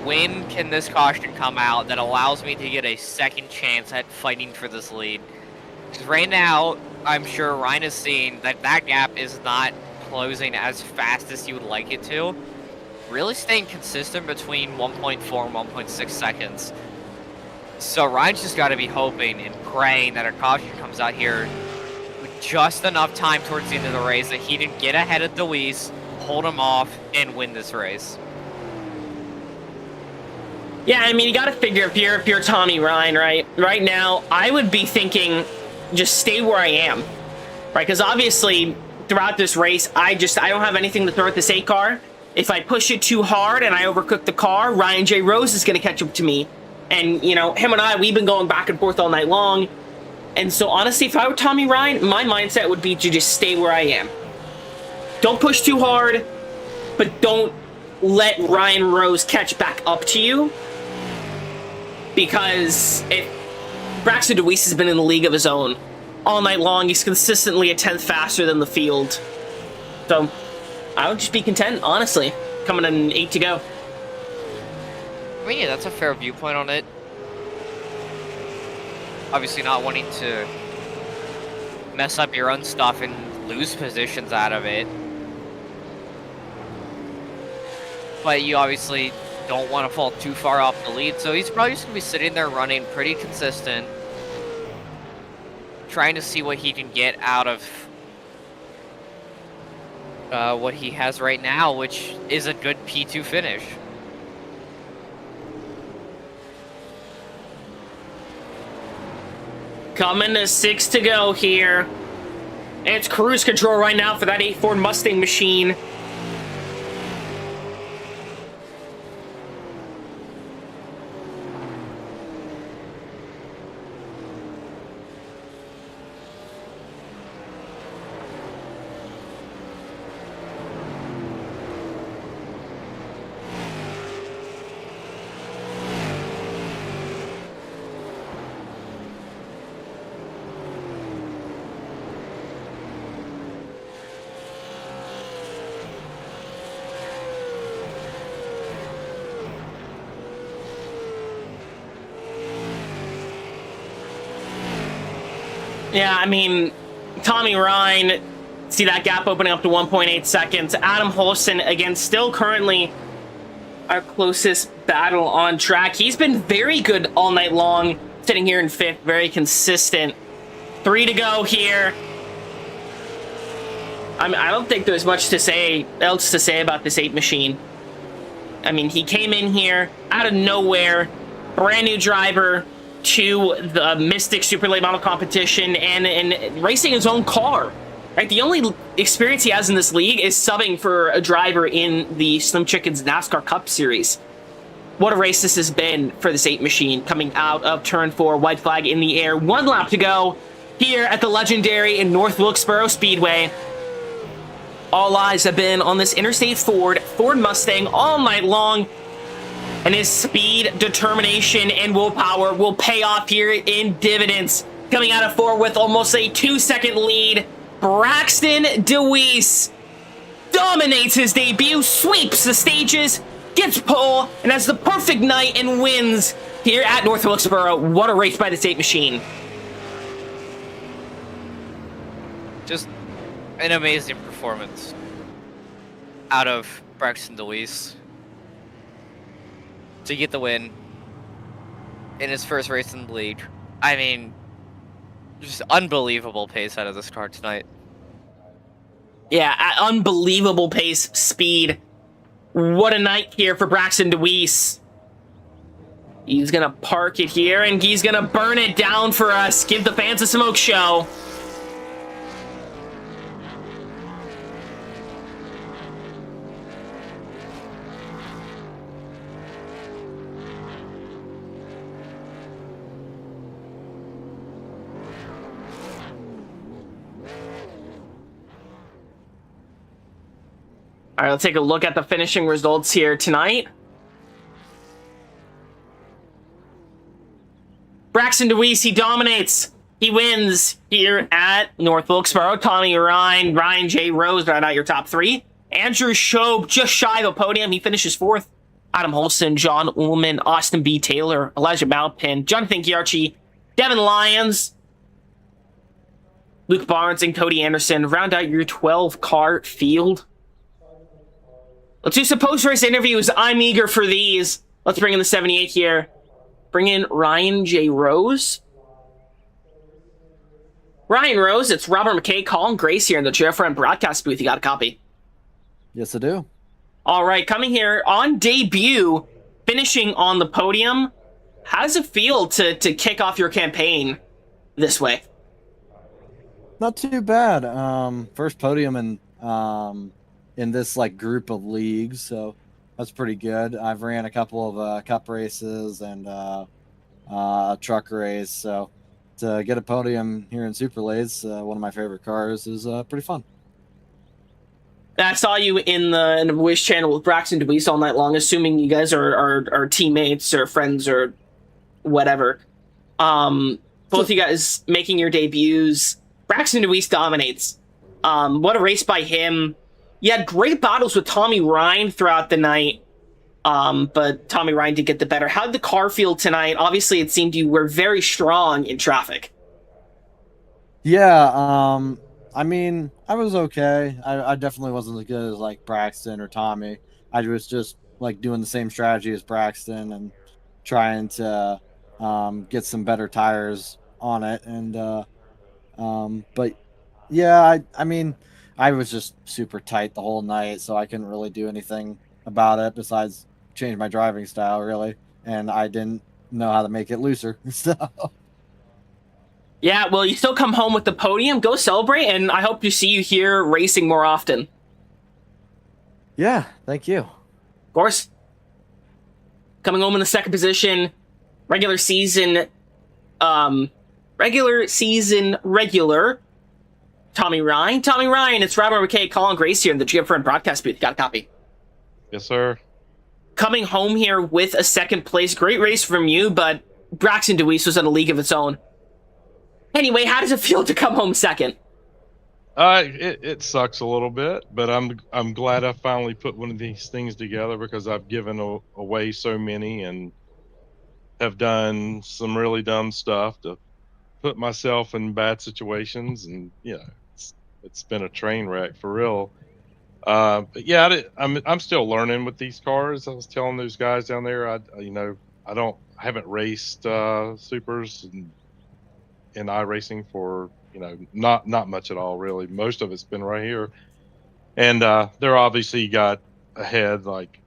When can this caution come out that allows me to get a second chance at fighting for this lead? Because right now, I'm sure Ryan is seeing that that gap is not closing as fast as you would like it to. Really staying consistent between 1.4 and 1.6 seconds. So Ryan's just got to be hoping and praying that a caution comes out here with just enough time towards the end of the race that he can get ahead of DeWeese, hold him off, and win this race. Yeah, I mean, you got to figure if you're Tommy Ryan, right? Right now, I would be thinking, just stay where I am, right? Because obviously, throughout this race, I don't have anything to throw at this 8 car. If I push it too hard and I overcook the car, Ryan J. Rose is going to catch up to me. And, you know, him and I, we've been going back and forth all night long. And so, honestly, if I were Tommy Ryan, my mindset would be to just stay where I am. Don't push too hard, but don't let Ryan Rose catch back up to you. Because Braxton DeWeese has been in the league of his own all night long. He's consistently a 10th faster than the field. So I would just be content, honestly, coming in 8 to go. I mean, yeah, that's a fair viewpoint on it. Obviously not wanting to mess up your own stuff and lose positions out of it. But you obviously don't want to fall too far off the lead, so he's probably just going to be sitting there running pretty consistent, trying to see what he can get out of what he has right now, which is a good P2 finish. Coming to 6 to go here. It's cruise control right now for that 8 Ford Mustang machine. Yeah, I mean, Tommy Ryan, see that gap opening up to 1.8 seconds. Adam Holston, again, still currently our closest battle on track. He's been very good all night long, sitting here in 5th, very consistent. 3 to go here. I mean, I don't think there's much else to say about this 8 machine. I mean, he came in here out of nowhere, brand new driver to the Mystic Super Late Model competition and racing his own car. Right? The only experience he has in this league is subbing for a driver in the Slim Chickens NASCAR Cup Series. What a race this has been for this 8 machine coming out of turn 4, white flag in the air. 1 lap to go here at the legendary in North Wilkesboro Speedway. All eyes have been on this Interstate Ford Mustang all night long. And his speed, determination, and willpower will pay off here in dividends. Coming out of 4 with almost a 2-second lead, Braxton DeWeese dominates his debut, sweeps the stages, gets pole, and has the perfect night and wins here at North Wilkesboro. What a race by this 8 machine. Just an amazing performance out of Braxton DeWeese to get the win in his first race in the league. I mean, just unbelievable pace out of this car tonight. Yeah, unbelievable pace, speed. What a night here for Braxton DeWeese. He's gonna park it here and he's gonna burn it down for us. Give the fans a smoke show. All right, let's take a look at the finishing results here tonight. Braxton DeWeese, he dominates. He wins here at North Wilkesboro. Tommy Ryan, Ryan J. Rose right out your top three. Andrew Shobe, just shy of a podium. He finishes fourth. Adam Holson, John Ullman, Austin B. Taylor, Elijah Malpin, Jonathan Giarchi, Devin Lyons, Luke Barnes, and Cody Anderson round out your 12-car field. Let's do some post-race interviews. I'm eager for these. Let's bring in the 78 here. Bring in Ryan J. Rose. Ryan Rose, it's Robert McKay, Colin Grace here in the GFRN broadcast booth. You got a copy? Yes, I do. All right, coming here on debut, finishing on the podium. How does it feel to kick off your campaign this way? Not too bad. First podium in this like group of leagues, so that's pretty good. I've ran a couple of cup races and a truck race, so to get a podium here in Super Lates, one of my favorite cars, is pretty fun. I saw you in the Wish channel with Braxton DeWeese all night long, assuming you guys are teammates or friends or whatever. Both you guys making your debuts. Braxton DeWeese dominates. What a race by him. You had great battles with Tommy Ryan throughout the night, but Tommy Ryan did get the better. How did the car feel tonight? Obviously, it seemed you were very strong in traffic. Yeah, I mean, I was okay. I definitely wasn't as good as like Braxton or Tommy. I was just like doing the same strategy as Braxton and trying to get some better tires on it. And but yeah, I mean, I was just super tight the whole night, so I couldn't really do anything about it besides change my driving style, really. And I didn't know how to make it looser. So Yeah, well, you still come home with the podium. Go celebrate, and I hope to see you here racing more often. yeah, thank you. Of course. Coming home in the second position, regular season regular Tommy Ryan. Tommy Ryan, it's Robert McKay, Colin Grace here in the GFRN broadcast booth. Got a copy? Yes, sir. Coming home here with a second place. Great race from you, but Braxton DeWeese was in a league of its own. Anyway, how does it feel to come home second? It sucks a little bit, but I'm glad I finally put one of these things together because I've given away so many and have done some really dumb stuff to put myself in bad situations, and it's been a train wreck for real. But yeah, I'm still learning with these cars. I was telling those guys down there, I haven't raced supers in iRacing for not much at all really. Most of it's been right here, and they're obviously got ahead, like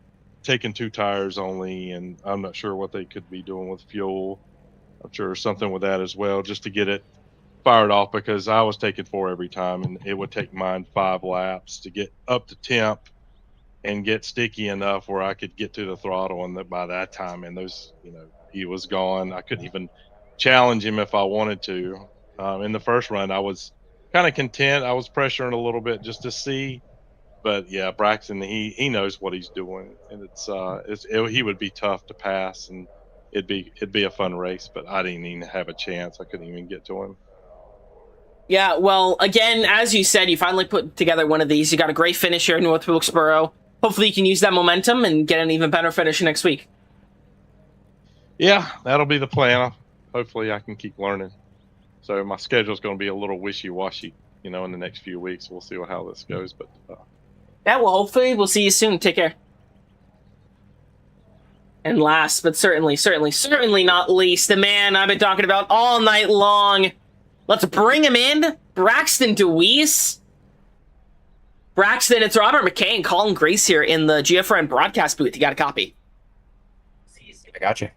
taking 2 tires only, and I'm not sure what they could be doing with fuel. I'm sure something with that as well, just to get it fired off, because I was taking 4 every time, and it would take mine 5 laps to get up to temp and get sticky enough where I could get to the throttle. And that by that time, and he was gone. I couldn't even challenge him if I wanted to. In the first run, I was kind of content. I was pressuring a little bit just to see, but yeah, Braxton, he knows what he's doing, and he would be tough to pass, and it'd be a fun race, but I didn't even have a chance. I couldn't even get to him. Yeah, well, again, as you said, you finally put together one of these. You got a great finish here in North Wilkesboro. Hopefully you can use that momentum and get an even better finish next week. Yeah, that'll be the plan. Hopefully I can keep learning. So my schedule's going to be a little wishy-washy, in the next few weeks. We'll see how this goes. But yeah, well, hopefully we'll see you soon. Take care. And last, but certainly not least, the man I've been talking about all night long. Let's bring him in, Braxton DeWeese. Braxton, it's Robert McKay and Colin Grace here in the GFRN broadcast booth. You got a copy? I got you.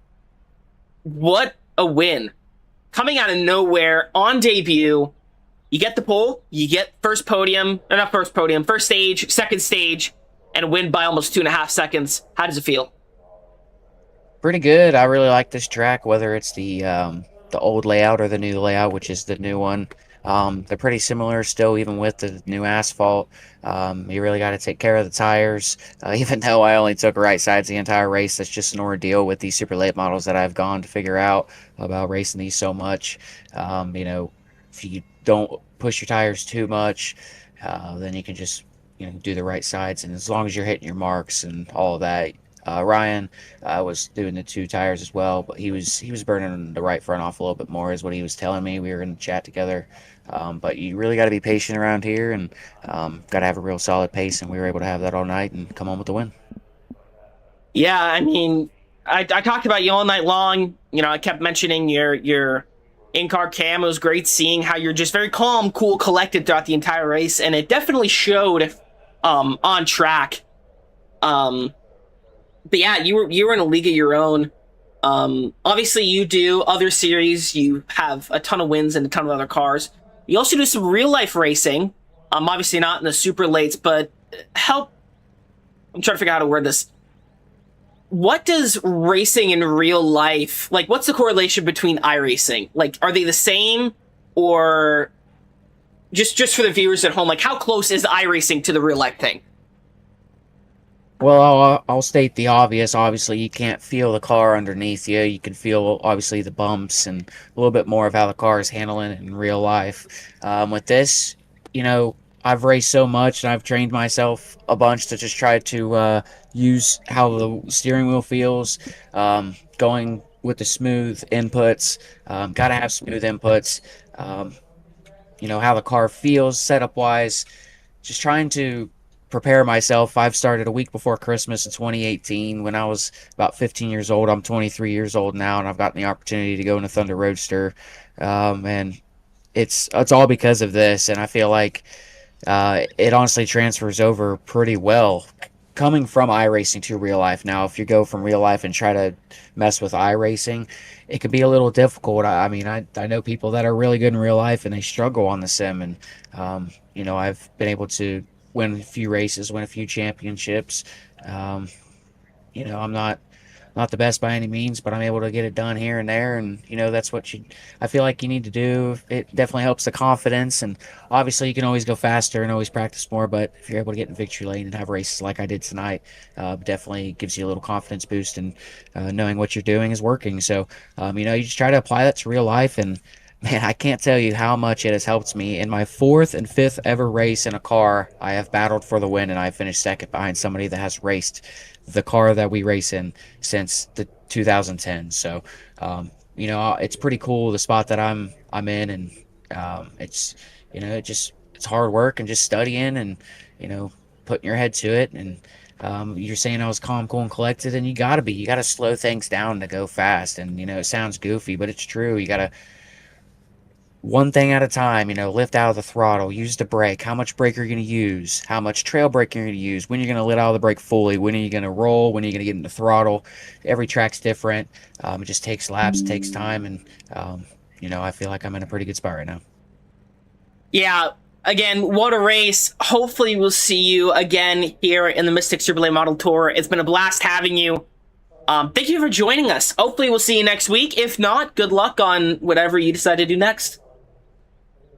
What a win. Coming out of nowhere on debut. You get the pole, you get first stage, second stage, and a win by almost 2.5 seconds. How does it feel? Pretty good. I really like this track, whether it's the old layout or the new layout, which is the new one. They're pretty similar still, even with the new asphalt. You really got to take care of the tires. Even though I only took right sides the entire race, that's just an ordeal with these super late models that I've gone to figure out about racing these so much. If you don't push your tires too much, then you can just do the right sides, and as long as you're hitting your marks and all of that. Ryan was doing the two tires as well, but he was burning the right front off a little bit more, is what he was telling me. We were in the chat together, but you really got to be patient around here, and got to have a real solid pace, and we were able to have that all night and come home with the win. Yeah, I mean, I talked about you all night long. I kept mentioning your in-car cam. It was great seeing how you're just very calm, cool, collected throughout the entire race, and it definitely showed on track. But yeah, you were in a league of your own. Obviously, you do other series. You have a ton of wins and a ton of other cars. You also do some real life racing. Obviously not in the super lates, but help. I'm trying to figure out how to word this. What does racing in real life, like, what's the correlation between iRacing? Like, are they the same, or just for the viewers at home, like, how close is iRacing to the real life thing? Well, I'll state the obvious. Obviously, you can't feel the car underneath you. You can feel, obviously, the bumps and a little bit more of how the car is handling it in real life. With this, I've raced so much and I've trained myself a bunch to just try to use how the steering wheel feels, going with the smooth inputs. Got to have smooth inputs. How the car feels setup-wise. Just trying to prepare myself. I've started a week before Christmas in 2018 when I was about 15 years old. I'm 23 years old now, and I've gotten the opportunity to go in a Thunder Roadster, and it's all because of this. And I feel like it honestly transfers over pretty well coming from iRacing to real life. Now, if you go from real life and try to mess with iRacing, it could be a little difficult. I mean, I know people that are really good in real life and they struggle on the sim, and I've been able to win a few races, win a few championships. I'm not the best by any means, but I'm able to get it done here and there, and that's what I feel like you need to do. It definitely helps the confidence, and obviously you can always go faster and always practice more, but if you're able to get in victory lane and have races like I did tonight, definitely gives you a little confidence boost, and knowing what you're doing is working. So you just try to apply that to real life, and man, I can't tell you how much it has helped me. In my fourth and fifth ever race in a car, I have battled for the win, and I finished second behind somebody that has raced the car that we race in since the 2010. So, it's pretty cool, the spot that I'm in, and it's it's hard work and just studying and putting your head to it. And you're saying I was calm, cool, and collected, and you gotta slow things down to go fast. And it sounds goofy, but it's true. You gotta, one thing at a time, lift out of the throttle, use the brake, how much brake you're going to use, how much trail brake you're going to use, when you're going to let out of the brake fully, when are you going to roll, when are you going to get into throttle. Every track's different. It just takes laps, it takes time, and I feel like I'm in a pretty good spot right now. Yeah, again, what a race. Hopefully we'll see you again here in the Mystic Super Late Model Tour. It's been a blast having you. Thank you for joining us. Hopefully we'll see you next week. If not, good luck on whatever you decide to do next.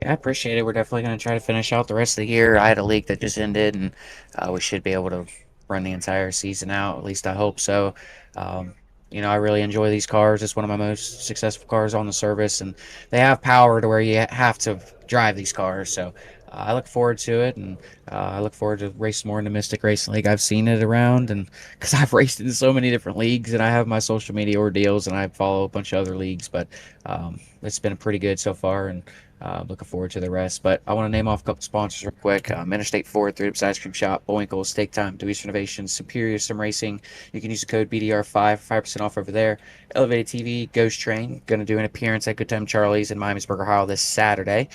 Yeah, I appreciate it. We're definitely going to try to finish out the rest of the year. I had a league that just ended, and we should be able to run the entire season out. At least I hope so. I really enjoy these cars. It's one of my most successful cars on the service, and they have power to where you have to drive these cars. So I look forward to it, and I look forward to racing more in the Mystic Racing League. I've seen it around, and because I've raced in so many different leagues, and I have my social media ordeals, and I follow a bunch of other leagues, but it's been pretty good so far, and looking forward to the rest. But I want to name off a couple sponsors real quick. Interstate Ford, 3 Ice Cream Shop, Bowinkle, Steak Time, Dewey's Renovations, Superior Sim Racing. You can use the code BDR5 for 5% off over there. Elevated TV, Ghost Train, going to do an appearance at Good Time Charlie's in Miamisburg, Ohio this Saturday.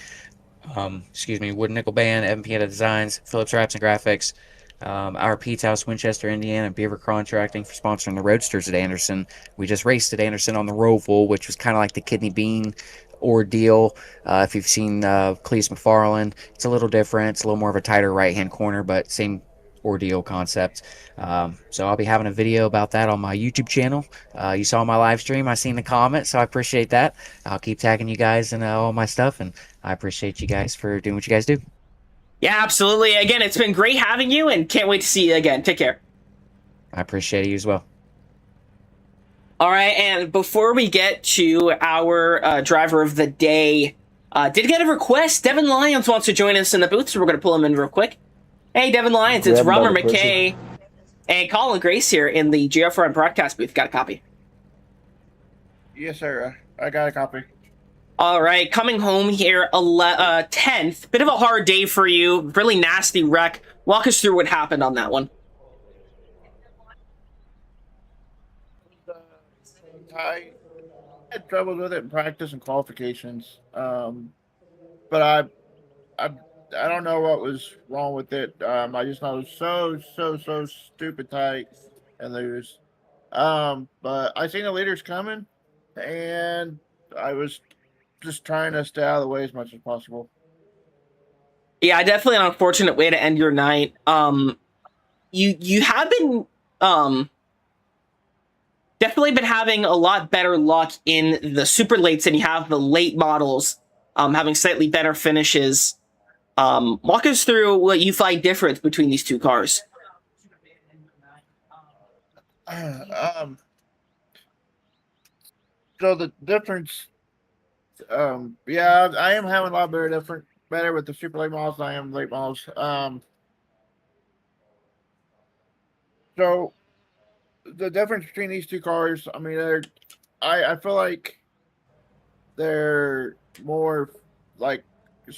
Wood Nickel Band, Evan Pieta Designs, Phillips Wraps and Graphics, our Pete's House, Winchester, Indiana, and Beaver Contracting for sponsoring the Roadsters at Anderson. We just raced at Anderson on the Roval, which was kind of like the kidney bean ordeal. If you've seen Cleese McFarland, it's a little different. It's a little more of a tighter right-hand corner, but same ordeal concept. So I'll be having a video about that on my YouTube channel. You saw my live stream. I seen the comment, so I appreciate that. I'll keep tagging you guys in all my stuff, and I appreciate you guys for doing what you guys do. Yeah, absolutely. Again, it's been great having you, and can't wait to see you again. Take care. I appreciate you as well. All right, and before we get to our driver of the day, did get a request. Devin Lyons wants to join us in the booth, so we're going to pull him in real quick. Hey, Devin Lyons, it's Rummer McKay and Colin Grace here in the GFRN broadcast booth. Got a copy? Yes, sir. I got a copy. All right, coming home here, 10th. Bit of a hard day for you. Really nasty wreck. Walk us through what happened on that one. I had troubles with it in practice and qualifications, but I don't know what was wrong with it. I just know it was so stupid tight and loose. But I seen the leaders coming, and I was just trying to stay out of the way as much as possible. Yeah, definitely an unfortunate way to end your night. You have been definitely been having a lot better luck in the super lates than you have the late models, having slightly better finishes. Walk us through what you find different between these two cars. So the difference, yeah, I am having a lot better with the super late models than I am late models. So the difference between these two cars, I mean, I feel like they're more like the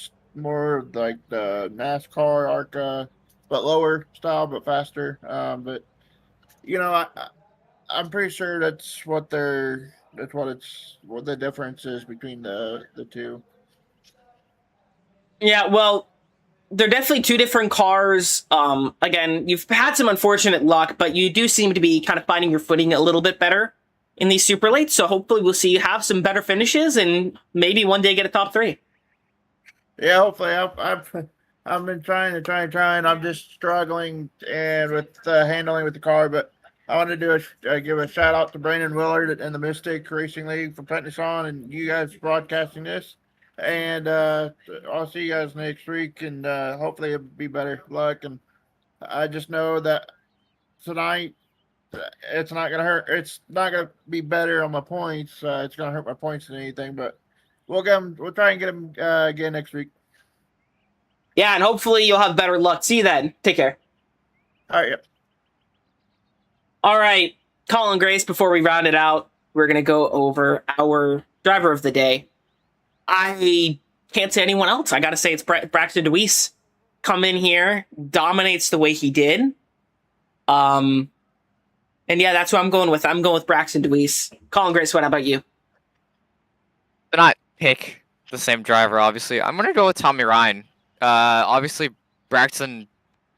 NASCAR ARCA, but lower style, but faster. But I'm pretty sure that's what the difference is between the two. Yeah, well, they're definitely two different cars. Again, you've had some unfortunate luck, but you do seem to be kind of finding your footing a little bit better in these super lates. So hopefully we'll see you have some better finishes and maybe one day get a top 3. Yeah, hopefully. I've been trying. I'm just struggling and with handling with the car, but I want to give a shout out to Brandon Willard and the Mystic Racing League for putting this on, and you guys broadcasting this. And I'll see you guys next week, and hopefully it'll be better luck. And I just know that tonight it's not gonna hurt. It's not gonna be better on my points. It's gonna hurt my points than anything. But we'll get them. We'll try and get them again next week. Yeah, and hopefully you'll have better luck. See you then. Take care. All right. Yep. All right, Colin Grace. Before we round it out, we're gonna go over our driver of the day. I can't say anyone else. I got to say it's Braxton DeWeese. Come in here, dominates the way he did. And yeah, that's who I'm going with. I'm going with Braxton DeWeese. Colin Grace, what about you? To not pick the same driver, obviously, I'm going to go with Tommy Ryan. Obviously, Braxton,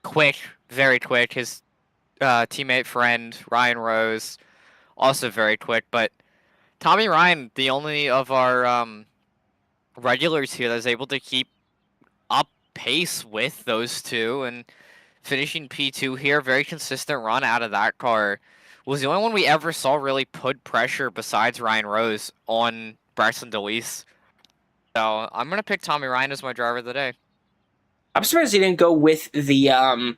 quick, very quick. His teammate, friend, Ryan Rose, also very quick. But Tommy Ryan, the only of our regulars here that's able to keep up pace with those two and finishing P2 here. Very consistent run out of that car. Was the only one we ever saw really put pressure besides Ryan Rose on Braxton DeWeese. So I'm going to pick Tommy Ryan as my driver of the day. I'm surprised he didn't go with the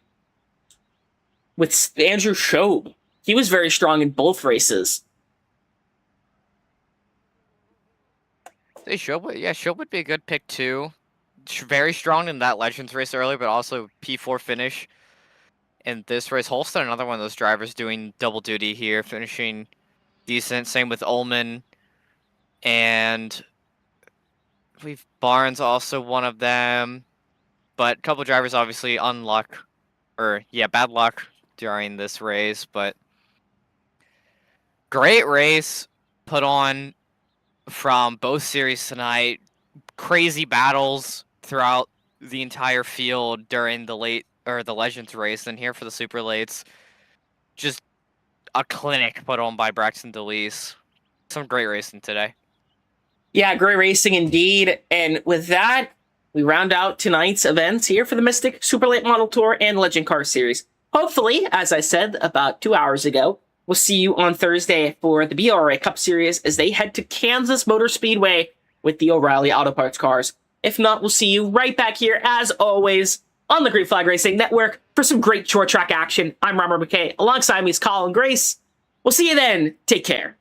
with Andrew Schob. He was very strong in both races. Schob would be a good pick too. Very strong in that Legends race earlier, but also P4 finish in this race. Holston, another one of those drivers doing double duty here, finishing decent. Same with Ullman. And I believe Barnes also one of them. But a couple drivers obviously bad luck during this race. But great race put on from both series tonight. Crazy battles throughout the entire field during the Legends race, and here for the super lates, just a clinic put on by Braxton DeWeese. Some great racing today. Yeah, great racing indeed. And with that, we round out tonight's events here for the Mystic Super Late Model Tour and Legend Car Series. Hopefully, as I said about 2 hours ago, we'll see you on Thursday for the BRA Cup Series as they head to Kansas Motor Speedway with the O'Reilly Auto Parts cars. If not, we'll see you right back here, as always, on the Green Flag Racing Network for some great short track action. I'm Robert McKay. Alongside me is Colin Grace. We'll see you then. Take care.